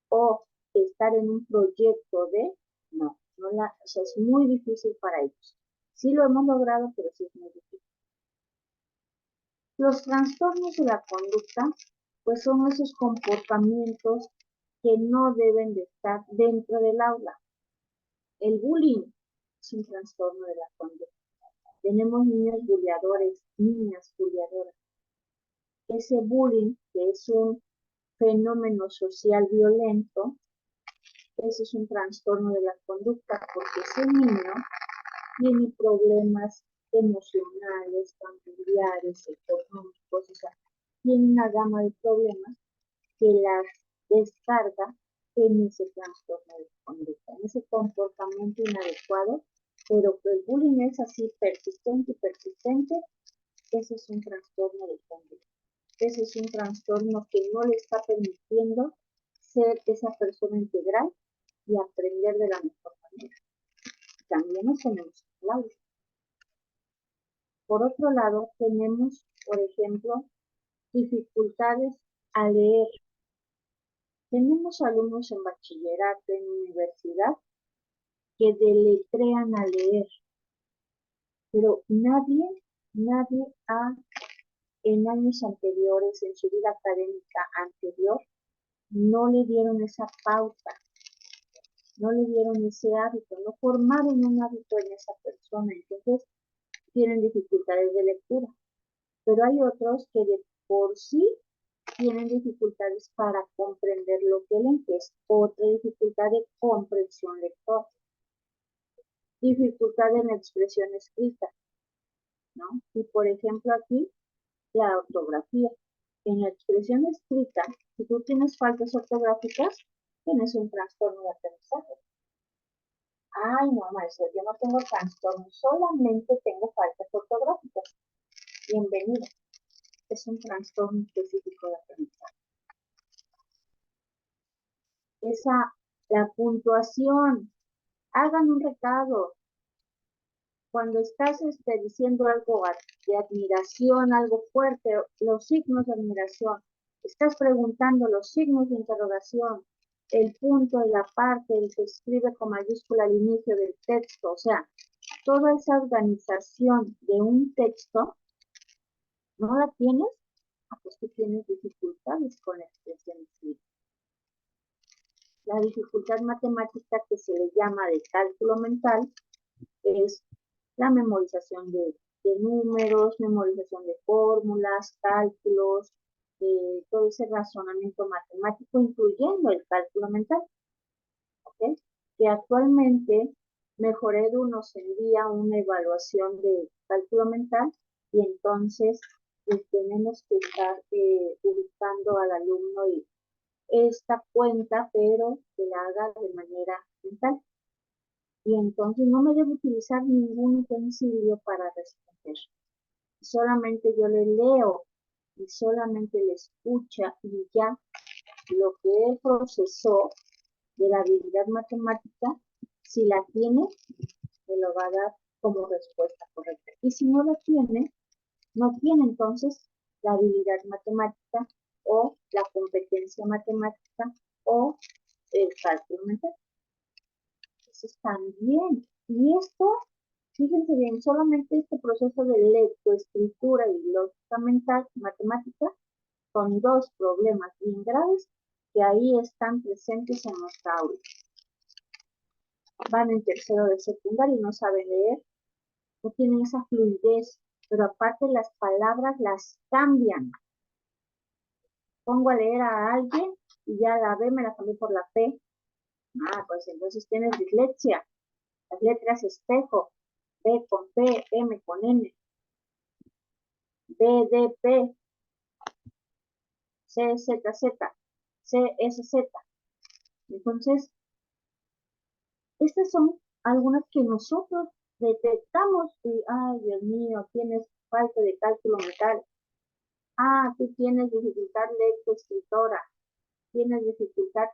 o estar en un proyecto de, no, o sea, es muy difícil para ellos. Sí lo hemos logrado, pero sí es muy difícil. Los trastornos de la conducta, pues son esos comportamientos que no deben de estar dentro del aula. El bullying es un trastorno de la conducta. Tenemos niños bulleadores, niñas buleadoras. Ese bullying, que es un fenómeno social violento, ese es un trastorno de la conducta porque ese niño tiene problemas emocionales, familiares, económicos, o sea, tiene una gama de problemas que las descarga en ese trastorno de conducta, en ese comportamiento inadecuado, pero que el bullying es así persistente y persistente, ese es un trastorno de conducta. Ese es un trastorno que no le está permitiendo ser esa persona integral y aprender de la mejor manera. También nos tenemos clave. Por otro lado, tenemos, por ejemplo, dificultades a leer. Tenemos alumnos en bachillerato, en universidad, que deletrean a leer, pero nadie ha, en años anteriores, en su vida académica anterior, no le dieron esa pauta. no le dieron ese hábito, no formaron un hábito en esa persona, entonces tienen dificultades de lectura. Pero hay otros que de por sí tienen dificultades para comprender lo que leen, que es otra dificultad de comprensión lectora. Dificultad en la expresión escrita, ¿no? Y por ejemplo aquí, la ortografía. En la expresión escrita, si tú tienes faltas ortográficas, tienes un trastorno de aprendizaje. Ay, no, maestro, yo no tengo trastorno, solamente tengo faltas ortográficas. Bienvenido. Es un trastorno específico de aprendizaje. La puntuación. Hagan un recado. Cuando estás diciendo algo de admiración, algo fuerte, los signos de admiración, estás preguntando los signos de interrogación, el punto de la parte, el que escribe con mayúscula al inicio del texto, o sea, toda esa organización de un texto, ¿no la tienes? Pues tú tienes dificultades con la expresión escrita. La dificultad matemática que se le llama de cálculo mental es la memorización de números, memorización de fórmulas, cálculos, todo ese razonamiento matemático, incluyendo el cálculo mental. ¿Okay? Que actualmente Mejoredu nos envía una evaluación de cálculo mental y entonces tenemos que estar ubicando al alumno y esta cuenta, pero que la haga de manera mental. Y entonces no me debo utilizar ningún utensilio para responder. Solamente yo le leo y solamente le escucha y ya lo que él procesó de la habilidad matemática, si la tiene, me lo va a dar como respuesta correcta. Y si no la tiene, no tiene entonces la habilidad matemática o la competencia matemática o el cálculo mental. Entonces también, y esto, fíjense bien, solamente este proceso de lectoescritura y lógica mental, matemática, son dos problemas bien graves que ahí están presentes en nuestra aula. Van en tercero de secundaria y no saben leer, no tienen esa fluidez, pero aparte las palabras las cambian. Pongo a leer a alguien y ya la B me la cambié por la P. Pues entonces tienes dislexia. Las letras espejo, B con P, M con N, B, D, P, C, Z, Z, C, S, Z. Entonces, estas son algunas que nosotros detectamos y, ay, Dios mío, tienes falta de cálculo mental. Tú tienes dificultad lectoescritora, tienes dificultad,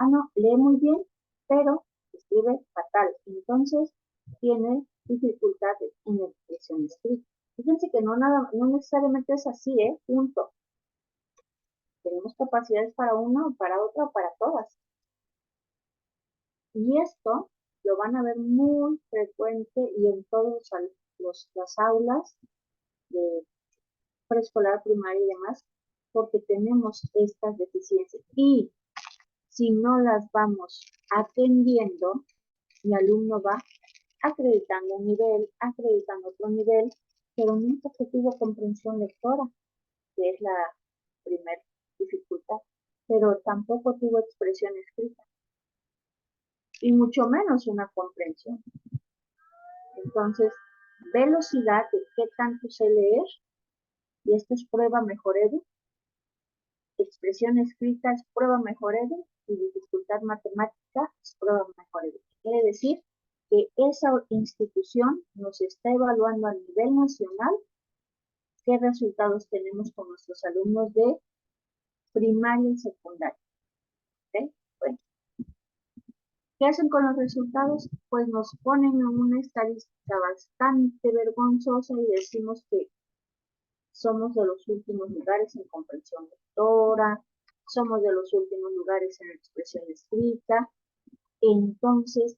no, lee muy bien, pero escribe fatal. Entonces, tiene dificultades en la expresión escrita. Fíjense que no necesariamente es así, punto. Tenemos capacidades para una o para otra o para todas. Y esto lo van a ver muy frecuente y en todas las aulas de preescolar, primaria y demás, porque tenemos estas deficiencias. Y si no las vamos atendiendo, el alumno va acreditando un nivel, acreditando otro nivel, pero nunca tuvo comprensión lectora, que es la primera dificultad, pero tampoco tuvo expresión escrita, y mucho menos una comprensión. Entonces, velocidad de qué tanto sé leer, y esto es prueba Mejoredu, expresión escrita es prueba Mejoredu, y dificultad matemática es prueba Mejoredu. Quiere decir que esa institución nos está evaluando a nivel nacional qué resultados tenemos con nuestros alumnos de primaria y secundaria. ¿Okay? Bueno, ¿qué hacen con los resultados? Pues nos ponen en una estadística bastante vergonzosa y decimos que somos de los últimos lugares en comprensión lectora, somos de los últimos lugares en expresión escrita. Entonces,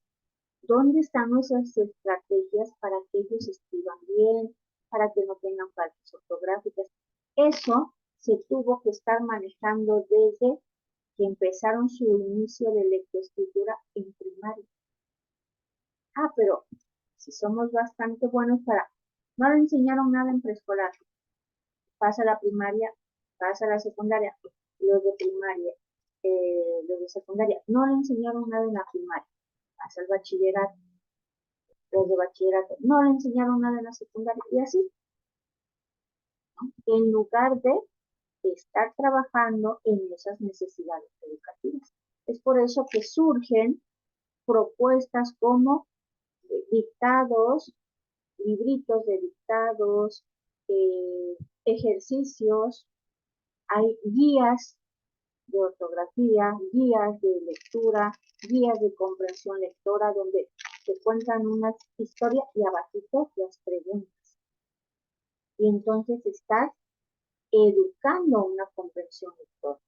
¿dónde están nuestras estrategias para que ellos escriban bien, para que no tengan faltas ortográficas? Eso se tuvo que estar manejando desde que empezaron su inicio de lectoescritura en primaria. Pero si somos bastante buenos no le enseñaron nada en preescolar, pasa a la primaria, pasa a la secundaria, los de primaria, los de secundaria, no le enseñaron nada en la primaria, pasa al bachillerato, los de bachillerato, no le enseñaron nada en la secundaria, y así, ¿no? En lugar de estar trabajando en esas necesidades educativas. Es por eso que surgen propuestas como dictados, libritos de dictados, ejercicios, hay guías de ortografía, guías de lectura, guías de comprensión lectora, donde te cuentan una historia y abajito las preguntas. Y entonces estás educando una comprensión lectora,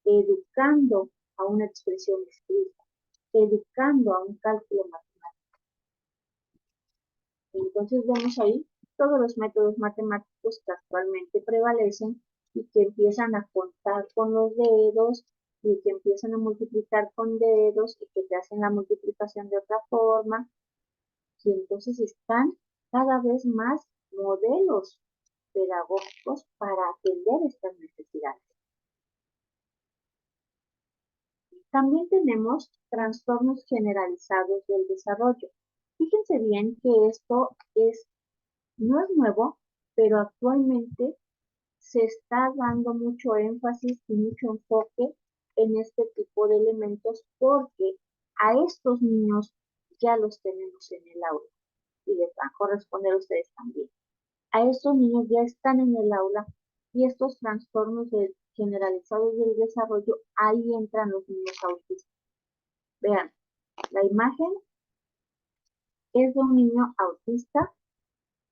educando a una expresión escrita, educando a un cálculo matemático. Entonces vemos ahí todos los métodos matemáticos que actualmente prevalecen y que empiezan a contar con los dedos y que empiezan a multiplicar con dedos y que te hacen la multiplicación de otra forma. Y entonces están cada vez más modelos pedagógicos para atender estas necesidades. También tenemos trastornos generalizados del desarrollo. Fíjense bien que esto no es nuevo, pero actualmente se está dando mucho énfasis y mucho enfoque en este tipo de elementos porque a estos niños ya los tenemos en el aula y les va a corresponder a ustedes también. A estos niños ya están en el aula y estos trastornos generalizados del desarrollo, ahí entran los niños autistas. Vean, la imagen es de un niño autista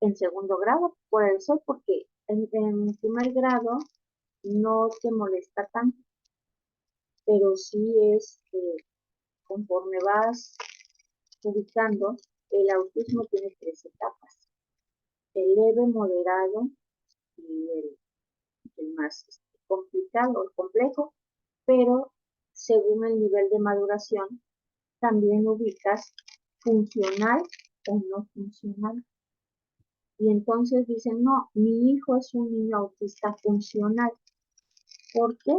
en segundo grado, puede ser porque en primer grado no te molesta tanto, pero sí es que conforme vas ubicando, el autismo tiene 3 etapas, el leve, moderado y el más complicado, el complejo, pero según el nivel de maduración, también ubicas funcional o no funcional. Y entonces dicen, no, mi hijo es un niño autista funcional. ¿Por qué?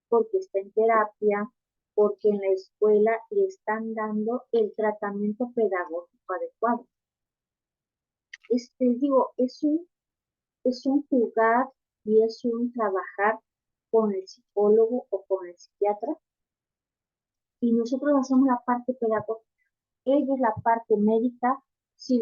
Porque está en terapia, porque en la escuela le están dando el tratamiento pedagógico adecuado. Digo, es un jugar y es un trabajar con el psicólogo o con el psiquiatra y nosotros hacemos la parte pedagógica. Ellos la parte médica, si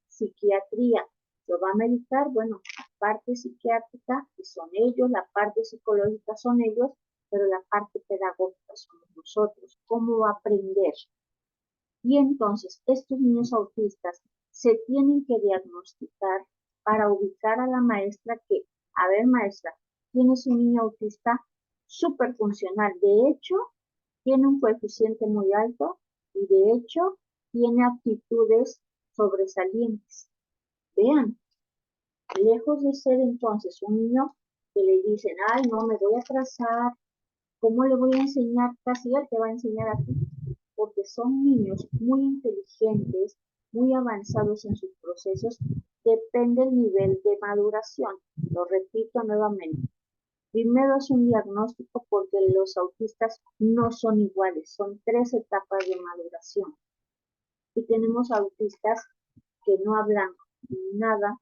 psiquiatría lo va a medicar, bueno, la parte psiquiátrica, que son ellos, la parte psicológica son ellos, pero la parte pedagógica somos nosotros. ¿Cómo aprender? Y entonces, estos niños autistas se tienen que diagnosticar para ubicar a la maestra que, a ver maestra, tienes un niño autista súper funcional. De hecho, tiene un coeficiente muy alto y de hecho tiene aptitudes sobresalientes. Vean, lejos de ser entonces un niño que le dicen, ay, no, me voy a atrasar, ¿cómo le voy a enseñar? Casi él te va a enseñar a ti, porque son niños muy inteligentes, muy avanzados en sus procesos, depende del nivel de maduración. Lo repito nuevamente. Primero es un diagnóstico porque los autistas no son iguales, son 3 etapas de maduración. Y tenemos autistas que no hablan nada,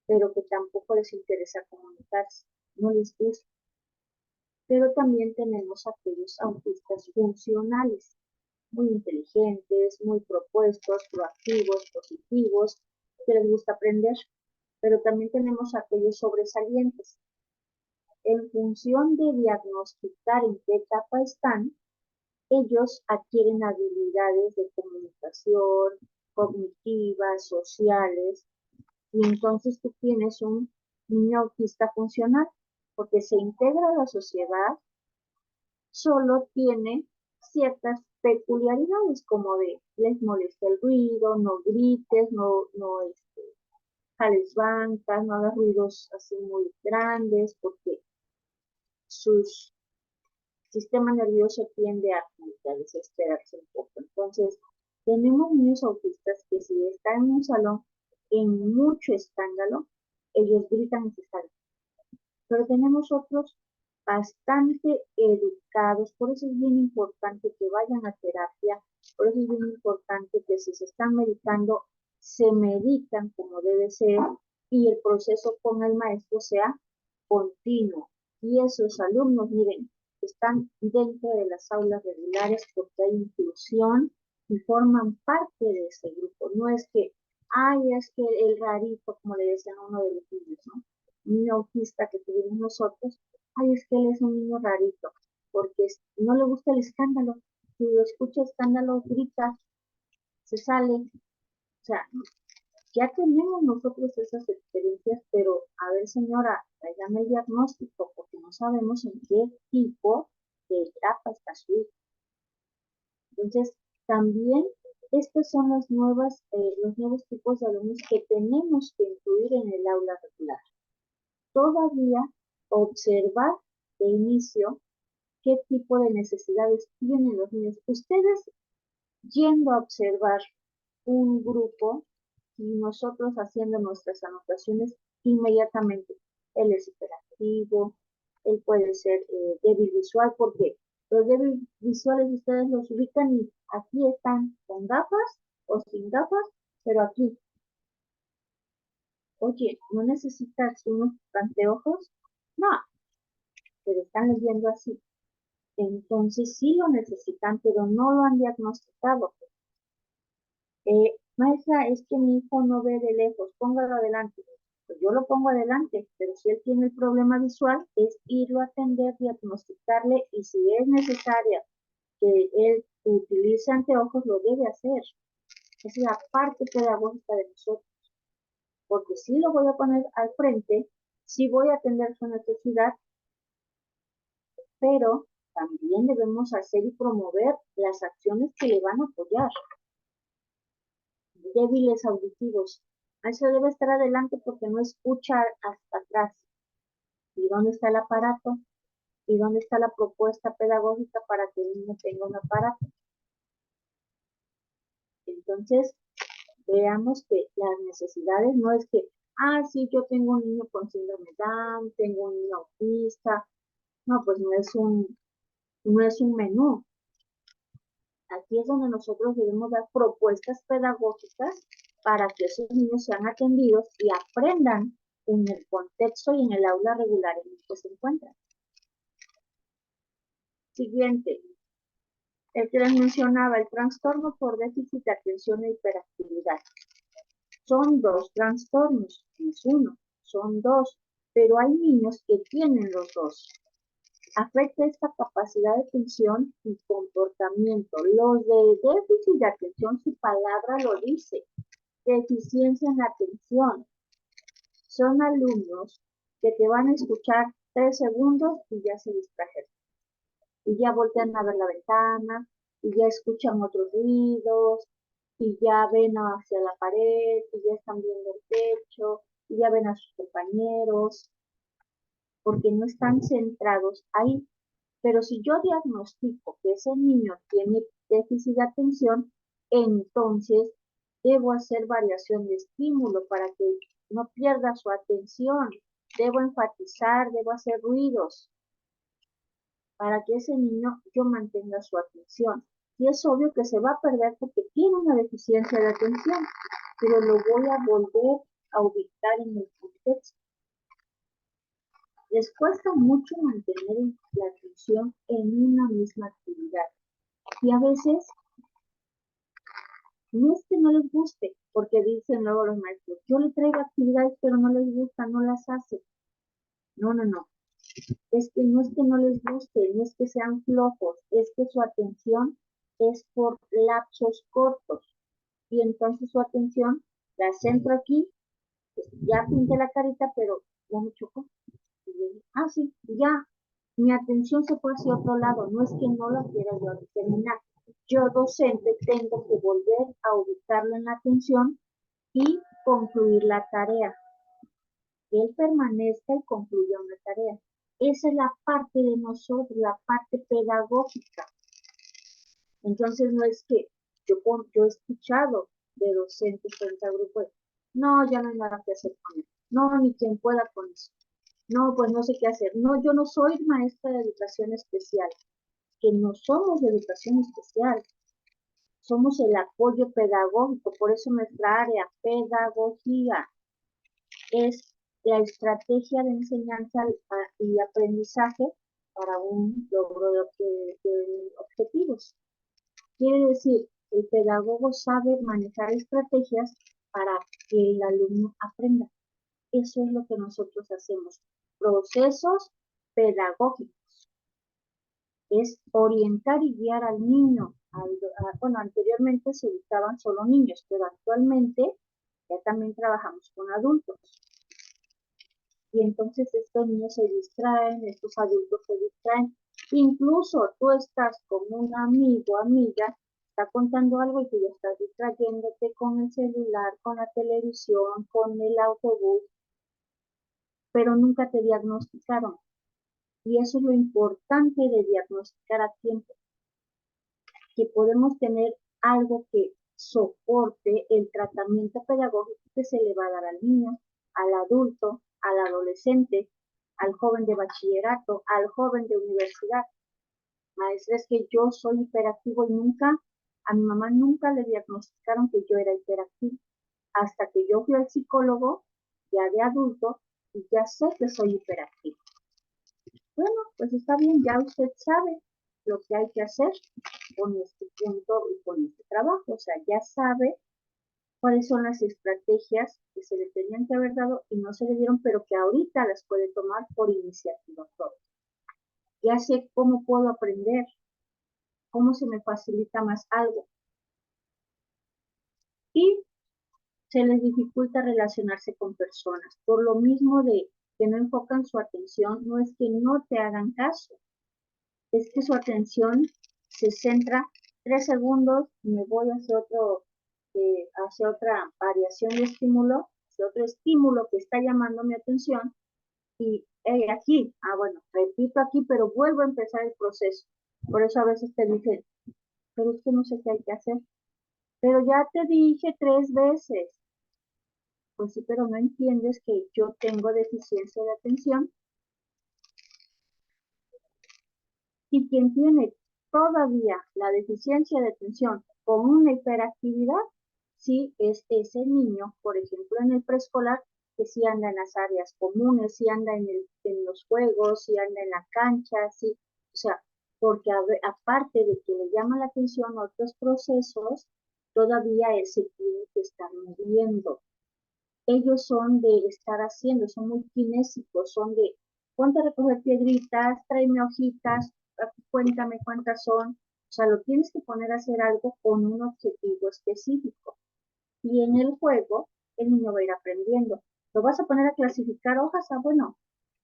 pero que tampoco les interesa comunicarse, no les gusta. Pero también tenemos aquellos autistas funcionales, muy inteligentes, muy propuestos, proactivos, positivos, que les gusta aprender. Pero también tenemos aquellos sobresalientes. En función de diagnosticar en qué etapa están, ellos adquieren habilidades de comunicación, cognitivas, sociales, y entonces tú tienes un niño autista funcional, porque se integra a la sociedad, solo tiene ciertas peculiaridades, como de les molesta el ruido, no grites, no jales bancas, no hagas ruidos así muy grandes, porque sus sistema nervioso tiende a desesperarse un poco. Entonces, tenemos niños autistas que si están en un salón en mucho escándalo, ellos gritan y se salen. Pero tenemos otros bastante educados, por eso es bien importante que vayan a terapia, por eso es bien importante que si se están medicando, se medican como debe ser y el proceso con el maestro sea continuo. Y esos alumnos, miren, están dentro de las aulas regulares porque hay inclusión y forman parte de ese grupo. No es que, ay, es que el rarito, como le decían a uno de los niños, ¿no? Un niño autista que tuvimos nosotros, ay, es que él es un niño rarito, porque no le gusta el escándalo. Si lo escucha escándalo, grita, se sale. O sea, ya tenemos nosotros esas experiencias, pero a ver, señora, tráigame el diagnóstico, porque no sabemos en qué tipo de etapa está su hijo. Entonces, también estos son los nuevos tipos de alumnos que tenemos que incluir en el aula regular. Todavía observar de inicio qué tipo de necesidades tienen los niños. Ustedes yendo a observar un grupo y nosotros haciendo nuestras anotaciones inmediatamente. Él es hiperactivo, él puede ser débil visual, porque los débiles visuales ustedes los ubican y aquí están con gafas o sin gafas, pero aquí. Oye, ¿no necesitas unos anteojos? No, pero están leyendo así. Entonces sí lo necesitan, pero no lo han diagnosticado. Maestra, es que mi hijo no ve de lejos, póngalo adelante. Pues yo lo pongo adelante, pero si él tiene el problema visual, es irlo a atender, diagnosticarle y si es necesaria que él utilice anteojos, lo debe hacer. Esa es la parte pedagógica de nosotros, porque si lo voy a poner al frente, sí voy a atender su necesidad, pero también debemos hacer y promover las acciones que le van a apoyar. Débiles auditivos. Eso debe estar adelante porque no escucha hasta atrás. ¿Y dónde está el aparato? ¿Y dónde está la propuesta pedagógica para que el niño tenga un aparato? Entonces, veamos que las necesidades no es que, sí, yo tengo un niño con síndrome Down, tengo un niño autista. No, pues no es un menú. Aquí es donde nosotros debemos dar propuestas pedagógicas para que esos niños sean atendidos y aprendan en el contexto y en el aula regular en el que se encuentran. Siguiente, el que les mencionaba, el trastorno por déficit de atención e hiperactividad. Son dos trastornos, no es uno, son dos, pero hay niños que tienen los dos. Afecta esta capacidad de atención y comportamiento. Los de déficit de atención, su palabra lo dice, deficiencia en atención. Son alumnos que te van a escuchar 3 segundos y ya se distrajeron. Y ya voltean a ver la ventana, y ya escuchan otros ruidos, y ya ven hacia la pared, y ya están viendo el techo, y ya ven a sus compañeros, porque no están centrados ahí. Pero si yo diagnostico que ese niño tiene déficit de atención, entonces debo hacer variación de estímulo para que no pierda su atención. Debo enfatizar, debo hacer ruidos para que ese niño yo mantenga su atención. Y es obvio que se va a perder porque tiene una deficiencia de atención, pero lo voy a volver a ubicar en el contexto. Les cuesta mucho mantener la atención en una misma actividad. Y a veces no es que no les guste, porque dicen luego los maestros, yo le traigo actividades pero no les gusta, no las hace. No. Es que no les guste, no es que sean flojos, es que su atención es por lapsos cortos. Y entonces su atención la centro aquí, pues ya pinté la carita, pero ya me chocó. Sí, ya, mi atención se fue hacia otro lado, no es que no la quiera yo terminar. Yo, docente, tengo que volver a ubicarlo en la atención y concluir la tarea. Que él permanezca y concluya una tarea. Esa es la parte de nosotros, la parte pedagógica. Entonces no es que yo he escuchado de docentes frente al grupo, no, ya no hay nada que hacer con él, no, ni quien pueda con eso, no, pues no sé qué hacer, no, yo no soy maestra de educación especial, que no somos de educación especial, somos el apoyo pedagógico, por eso nuestra área, pedagogía, es la estrategia de enseñanza y aprendizaje para un logro de objetivos. Quiere decir, el pedagogo sabe manejar estrategias para que el alumno aprenda. Eso es lo que nosotros hacemos. Procesos pedagógicos. Es orientar y guiar al niño. Bueno, anteriormente se buscaban solo niños, pero actualmente ya también trabajamos con adultos. Y entonces estos niños se distraen, estos adultos se distraen. Incluso tú estás con un amigo, amiga, está contando algo y tú ya estás distrayéndote con el celular, con la televisión, con el autobús, pero nunca te diagnosticaron. Y eso es lo importante de diagnosticar a tiempo, que podemos tener algo que soporte el tratamiento pedagógico que se le va a dar al niño, al adulto, al adolescente, al joven de bachillerato, al joven de universidad. Maestra, es que yo soy hiperactivo y a mi mamá nunca le diagnosticaron que yo era hiperactivo, hasta que yo fui al psicólogo, ya de adulto, y ya sé que soy hiperactivo. Bueno, pues está bien, ya usted sabe lo que hay que hacer con este punto y con este trabajo, o sea, ya sabe cuáles son las estrategias que se le tenían que haber dado y no se le dieron, pero que ahorita las puede tomar por iniciativa propia. Ya sé cómo puedo aprender, cómo se me facilita más algo. Y se les dificulta relacionarse con personas. Por lo mismo de que no enfocan su atención, no es que no te hagan caso, es que su atención se centra 3 segundos, me voy hacia otra variación de estímulo, hacia otro estímulo que está llamando mi atención, y aquí, bueno, repito aquí, pero vuelvo a empezar el proceso. Por eso a veces te dicen, pero es que no sé qué hay que hacer. Pero ya te dije 3 veces. Pues sí, pero no entiendes que yo tengo deficiencia de atención, y quien tiene todavía la deficiencia de atención con una hiperactividad, sí es ese niño, por ejemplo, en el preescolar, que sí anda en las áreas comunes, sí anda en los juegos, sí anda en la cancha, sí, o sea, porque aparte de que le llama la atención otros procesos, todavía él se tiene que estar moviendo. Ellos son de estar haciendo, son muy kinésicos, son de ponte a recoger piedritas, tráeme hojitas, cuéntame cuántas son. O sea, lo tienes que poner a hacer algo con un objetivo específico. Y en el juego, el niño va a ir aprendiendo. Lo vas a poner a clasificar hojas, bueno,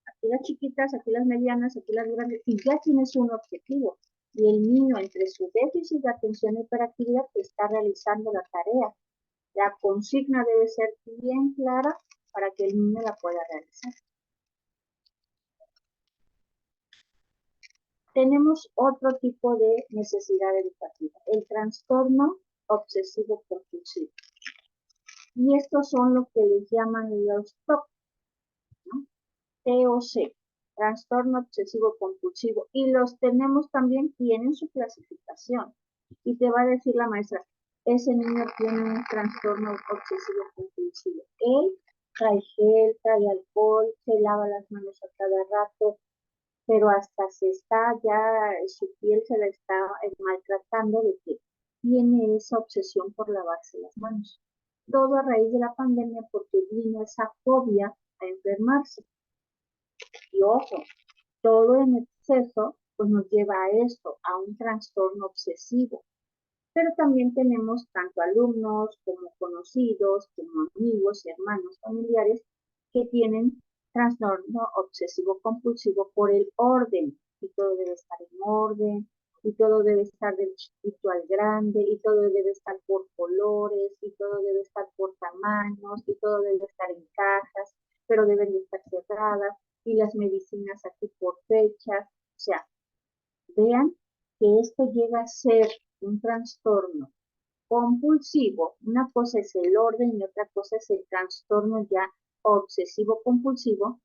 aquí las chiquitas, aquí las medianas, aquí las grandes, y ya tienes un objetivo. Y el niño, entre su déficit de atención y hiperactividad, está realizando la tarea. La consigna debe ser bien clara para que el niño la pueda realizar. Tenemos otro tipo de necesidad educativa, el trastorno obsesivo compulsivo. Y estos son lo que les llaman los TOC, ¿no? TOC, trastorno obsesivo compulsivo. Y los tenemos también, tienen su clasificación. Y te va a decir la maestra, ese niño tiene un trastorno obsesivo compulsivo. Él trae gel, trae alcohol, se lava las manos a cada rato, pero hasta su piel se la está maltratando de que tiene esa obsesión por lavarse las manos. Todo a raíz de la pandemia porque vino esa fobia a enfermarse. Y ojo, todo en exceso pues nos lleva a esto, a un trastorno obsesivo. Pero también tenemos tanto alumnos como conocidos, como amigos, hermanos, familiares que tienen trastorno obsesivo compulsivo por el orden, y todo debe estar en orden, y todo debe estar del chiquito al grande, y todo debe estar por colores, y todo debe estar por tamaños, y todo debe estar en cajas, pero deben de estar cerradas. y las medicinas aquí por fechas. O sea, vean que esto llega a ser un trastorno compulsivo. Una cosa es el orden y otra cosa es el trastorno ya obsesivo compulsivo.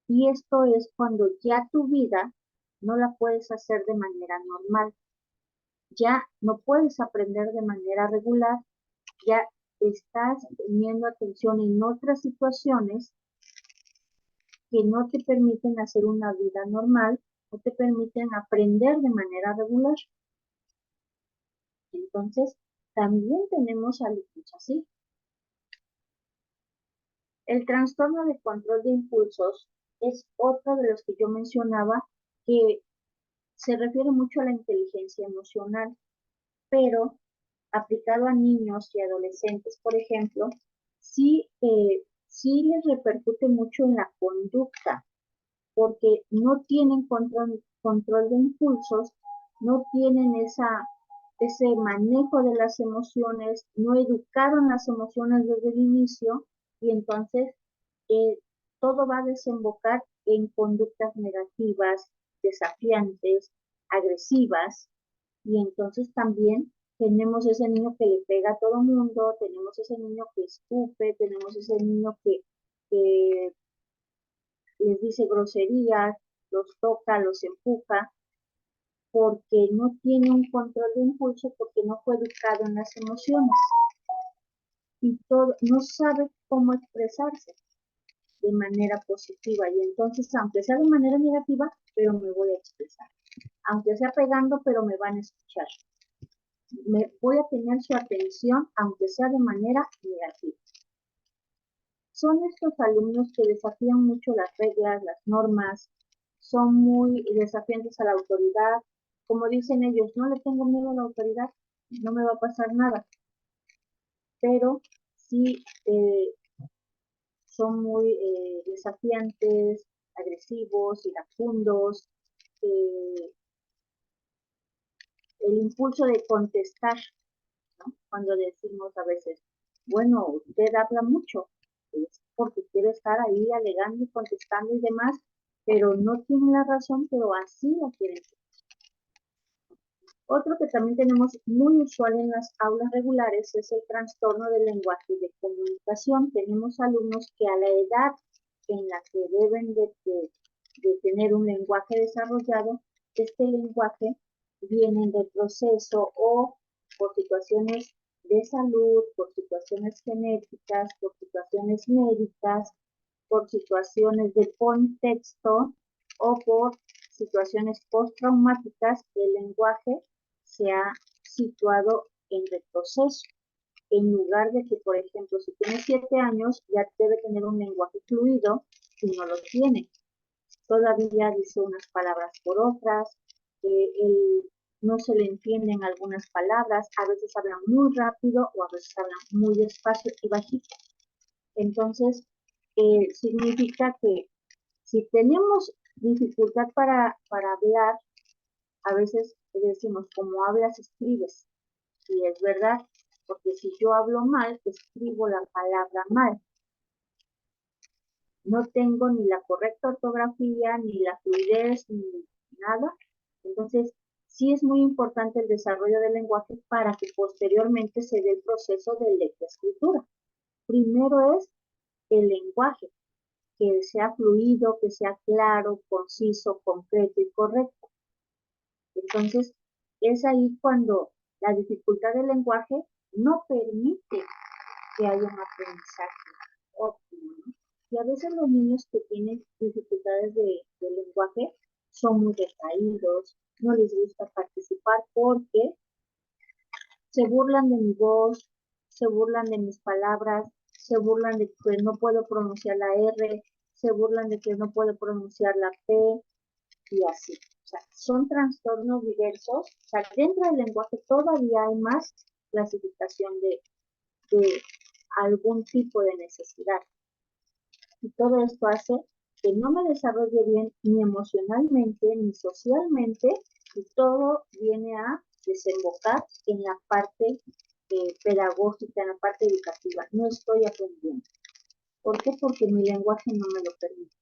Y esto es cuando ya tu vida no la puedes hacer de manera normal. Ya no puedes aprender de manera regular, ya estás teniendo atención en otras situaciones que no te permiten hacer una vida normal, no te permiten aprender de manera regular. Entonces, también tenemos alumnos así. El trastorno de control de impulsos es otro de los que yo mencionaba que se refiere mucho a la inteligencia emocional, pero aplicado a niños y adolescentes, por ejemplo, sí les repercute mucho en la conducta, porque no tienen control de impulsos, no tienen ese manejo de las emociones, no educaron las emociones desde el inicio y entonces eh, todo va a desembocar en conductas negativas, desafiantes, agresivas y entonces también tenemos ese niño que le pega a todo mundo, tenemos ese niño que escupe, tenemos ese niño que les dice groserías, los toca, los empuja, porque no tiene un control de impulso, porque no fue educado en las emociones y todo, no sabe cómo expresarse de manera positiva y entonces, aunque sea de manera negativa, pero me voy a expresar. Aunque sea pegando, pero me van a escuchar. Me voy a tener su atención, aunque sea de manera negativa. Son estos alumnos que desafían mucho las reglas, las normas, son muy desafiantes a la autoridad. Como dicen ellos, no le tengo miedo a la autoridad, no me va a pasar nada. Pero sí son muy desafiantes, agresivos, iracundos. Eh, el impulso de contestar, ¿no? Cuando decimos a veces, bueno, usted habla mucho, es porque quiere estar ahí alegando y contestando y demás, pero no tiene la razón, pero así la quieren. Otro que también tenemos muy usual en las aulas regulares es el trastorno del lenguaje y de comunicación. Tenemos alumnos que a la edad en la que deben de tener un lenguaje desarrollado, este lenguaje viene en retroceso o por situaciones de salud, por situaciones genéticas, por situaciones médicas, por situaciones de contexto o por situaciones postraumáticas, el lenguaje se ha situado en retroceso. En lugar de que, por ejemplo, si tiene 7 años, ya debe tener un lenguaje fluido y no lo tiene. Todavía dice unas palabras por otras, no se le entienden algunas palabras, a veces hablan muy rápido o a veces hablan muy despacio y bajito. Entonces, significa que si tenemos dificultad para hablar, a veces decimos, como hablas, escribes. Y es verdad, porque si yo hablo mal, escribo la palabra mal. No tengo ni la correcta ortografía, ni la fluidez, ni nada. Entonces, sí es muy importante el desarrollo del lenguaje para que posteriormente se dé el proceso de lectoescritura. Primero es el lenguaje, que sea fluido, que sea claro, conciso, concreto y correcto. Entonces, es ahí cuando la dificultad del lenguaje no permite que haya un aprendizaje óptimo, ¿no? Y a veces los niños que tienen dificultades de lenguaje son muy retraídos, no les gusta participar porque se burlan de mi voz, se burlan de mis palabras, se burlan de que no puedo pronunciar la R, se burlan de que no puedo pronunciar la P y así. O sea, son trastornos diversos. O sea, dentro del lenguaje todavía hay más clasificación de algún tipo de necesidad. Y todo esto hace que no me desarrolle bien ni emocionalmente ni socialmente y todo viene a desembocar en la parte pedagógica, en la parte educativa. No estoy aprendiendo. ¿Por qué? Porque mi lenguaje no me lo permite.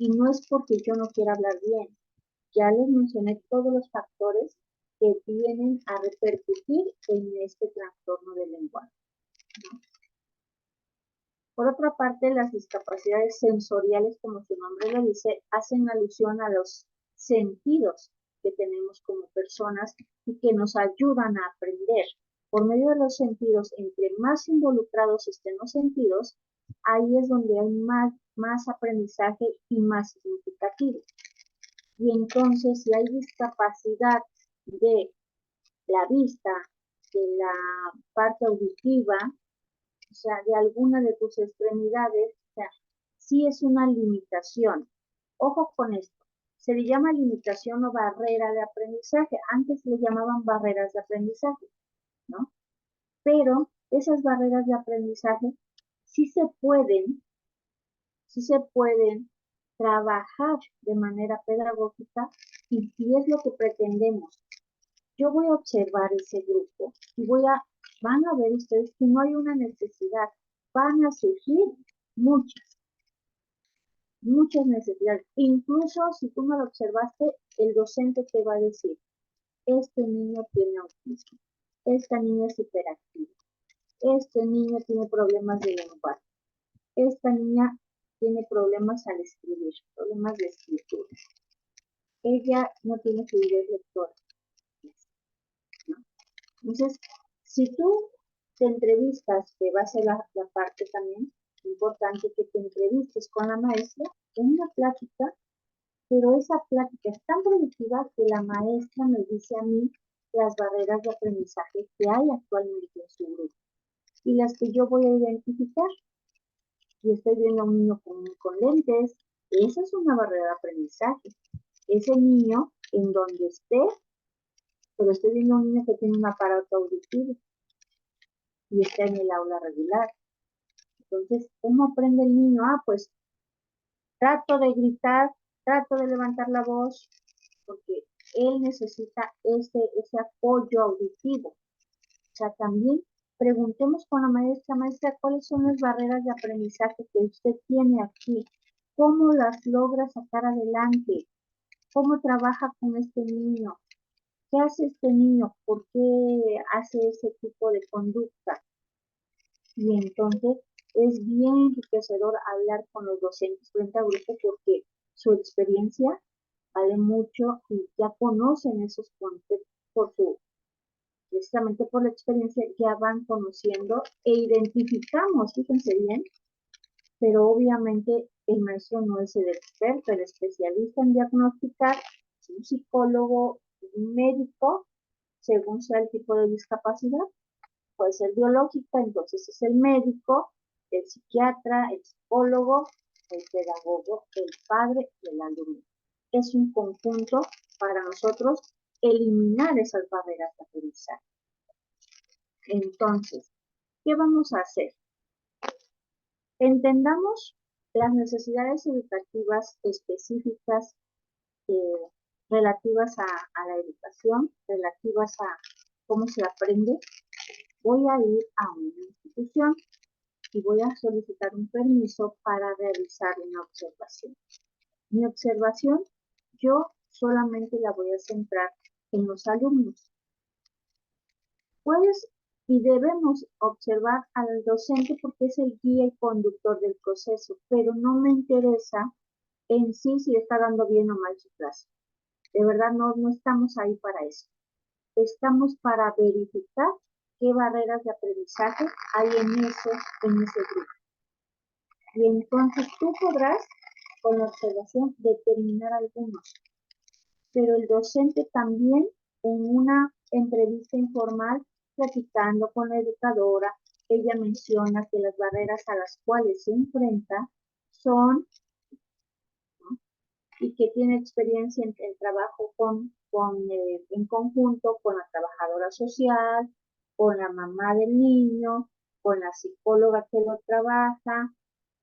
Y no es porque yo no quiera hablar bien. Ya les mencioné todos los factores que vienen a repercutir en este trastorno del lenguaje, ¿no? Por otra parte, las discapacidades sensoriales, como su nombre lo dice, hacen alusión a los sentidos que tenemos como personas y que nos ayudan a aprender. Por medio de los sentidos, entre más involucrados estén los sentidos, ahí es donde hay más aprendizaje y más significativo. Y entonces, si hay discapacidad de la vista, de la parte auditiva, o sea, de alguna de tus extremidades, o sea, sí es una limitación. Ojo con esto, se le llama limitación o barrera de aprendizaje. Antes le llamaban barreras de aprendizaje, ¿no? Pero esas barreras de aprendizaje sí se pueden, sí se pueden trabajar de manera pedagógica y si es lo que pretendemos. Yo voy a observar ese grupo y van a ver ustedes que no hay una necesidad, van a surgir muchas, muchas necesidades. Incluso si tú no lo observaste, el docente te va a decir, este niño tiene autismo, esta niña es hiperactiva, este niño tiene problemas de lenguaje, esta niña tiene problemas al escribir, problemas de escritura, ella no tiene fluidez lectora, ¿no? Entonces, si tú te entrevistas, que va a ser la parte también importante, que te entrevistes con la maestra en una plática, pero esa plática es tan productiva que la maestra me dice a mí las barreras de aprendizaje que hay actualmente en su grupo y las que yo voy a identificar. Y estoy viendo a un niño con lentes, esa es una barrera de aprendizaje. Ese niño, en donde esté, pero estoy viendo a un niño que tiene un aparato auditivo y está en el aula regular. Entonces, ¿cómo aprende el niño? Ah, pues trato de gritar, trato de levantar la voz, porque él necesita ese apoyo auditivo. O sea, también preguntemos con la maestra, ¿cuáles son las barreras de aprendizaje que usted tiene aquí? ¿Cómo las logra sacar adelante? ¿Cómo trabaja con este niño? ¿Qué hace este niño? ¿Por qué hace ese tipo de conducta? Y entonces es bien enriquecedor hablar con los docentes frente a grupo porque su experiencia vale mucho y ya conocen esos conceptos precisamente por la experiencia ya van conociendo e identificamos, fíjense bien, pero obviamente el maestro no es el experto, el especialista en diagnosticar, es un psicólogo, un médico, según sea el tipo de discapacidad, puede ser biológica, entonces es el médico, el psiquiatra, el psicólogo, el pedagogo, el padre y el alumno. Es un conjunto para nosotros eliminar esas barreras de aprendizaje. Entonces, ¿qué vamos a hacer? Entendamos las necesidades educativas específicas eh, relativas a la educación, relativas a cómo se aprende. Voy a ir a una institución y voy a solicitar un permiso para realizar una observación. Mi observación, yo solamente la voy a centrar en los alumnos. Puedes y debemos observar al docente porque es el guía y conductor del proceso, pero no me interesa en sí si está dando bien o mal su clase. De verdad no estamos ahí para eso. Estamos para verificar qué barreras de aprendizaje hay en ese grupo. Y entonces tú podrás, con la observación, determinar algunos. Pero el docente también, en una entrevista informal, platicando con la educadora, ella menciona que las barreras a las cuales se enfrenta son, ¿no? Y que tiene experiencia en el trabajo en conjunto con la trabajadora social, con la mamá del niño, con la psicóloga que lo trabaja,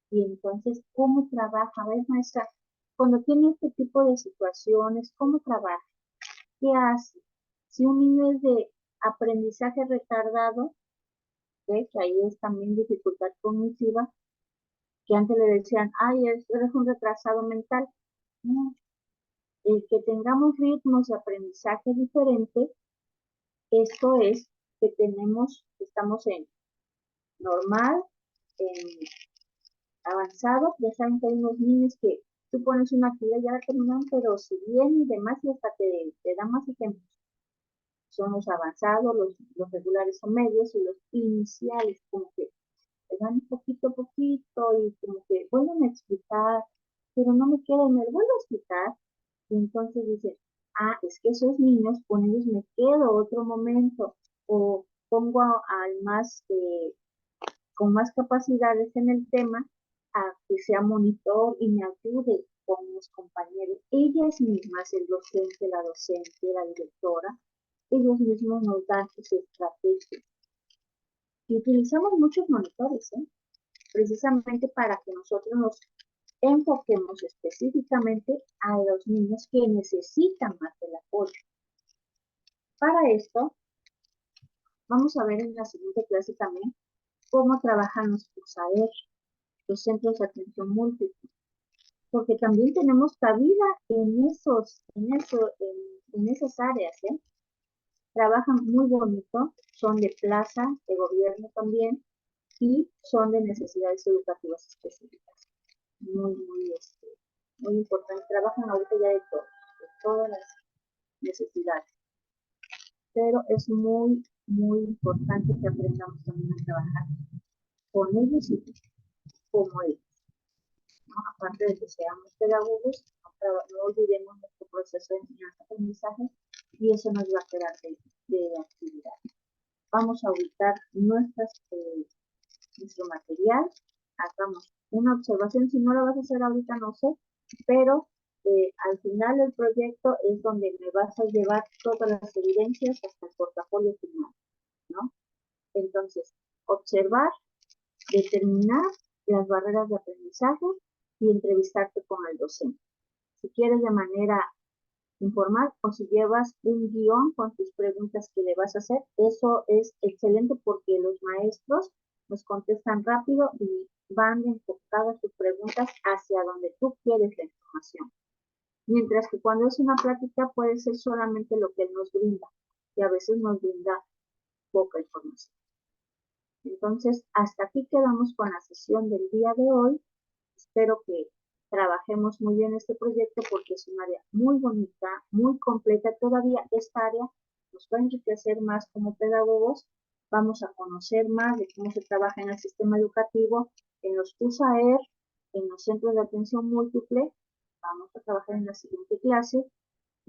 y entonces, ¿cómo trabaja? A ver, maestra, cuando tiene este tipo de situaciones, ¿cómo trabaja? ¿Qué hace? Si un niño es de aprendizaje retardado, ¿ve? Que ahí es también dificultad cognitiva, que antes le decían, ay, eres un retrasado mental. No, el que tengamos ritmos de aprendizaje diferentes, esto es que estamos en normal, en avanzado. Ya saben que hay unos niños que tú pones una actividad y ya la terminan, pero si bien y demás, y hasta te dan más ejemplos. Son los avanzados, los regulares o medios y los iniciales, como que te dan poquito a poquito y como que vuelven a explicar, pero no me queda, me vuelvo a explicar. Y entonces dicen, ah, es que esos niños, con ellos me quedo otro momento, o pongo al más, con más capacidades en el tema, a que sea monitor y me ayude con mis compañeros. Ellas mismas, el docente, la docente, la directora, ellos mismos nos dan sus estrategias. Y utilizamos muchos monitores, precisamente para que nosotros nos enfoquemos específicamente a los niños que necesitan más del apoyo. Para esto, vamos a ver en la siguiente clase también cómo trabajan los CUSAER, los centros de atención múltiple, porque también tenemos cabida en esas áreas, Trabajan muy bonito, son de plaza, de gobierno también, y son de necesidades educativas específicas. Muy importante. Trabajan ahorita ya de todas las necesidades. Pero es muy, muy importante que aprendamos también a trabajar con ellos y como ellos. ¿No? Aparte de que seamos pedagogos, no olvidemos nuestro proceso de enseñanza-aprendizaje y eso nos va a quedar de actividad. Vamos a ubicar nuestro material, hagamos una observación, si no la vas a hacer ahorita no sé, pero al final del proyecto es donde me vas a llevar todas las evidencias hasta el portafolio final, ¿no? Entonces, observar, determinar las barreras de aprendizaje y entrevistarte con el docente. Si quieres de manera informal o si llevas un guión con tus preguntas que le vas a hacer, eso es excelente porque los maestros nos contestan rápido y van enfocadas sus preguntas hacia donde tú quieres la información. Mientras que cuando es una plática puede ser solamente lo que él nos brinda y a veces nos brinda poca información. Entonces, hasta aquí quedamos con la sesión del día de hoy. Espero que trabajemos muy bien este proyecto porque es un área muy bonita, muy completa. Todavía esta área nos va a enriquecer más como pedagogos. Vamos a conocer más de cómo se trabaja en el sistema educativo, en los CUSAER, en los centros de atención múltiple. Vamos a trabajar en la siguiente clase.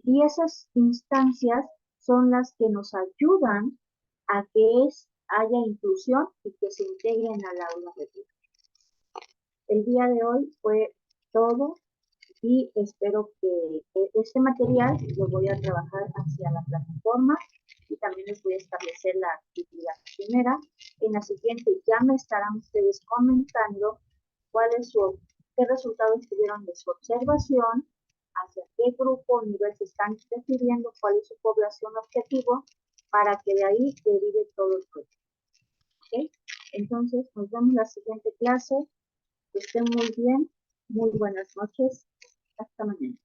Y esas instancias son las que nos ayudan a que haya inclusión y que se integren al aula de vida. El día de hoy fue todo y espero que este material lo voy a trabajar hacia la plataforma y también les voy a establecer la actividad primera. En la siguiente ya me estarán ustedes comentando qué resultados tuvieron de su observación, hacia qué grupo o nivel se están refiriendo, cuál es su población objetivo, para que de ahí derive todo el proyecto. ¿Okay? Entonces, nos vemos en la siguiente clase. Que estén muy bien. Muy buenas noches. Hasta mañana.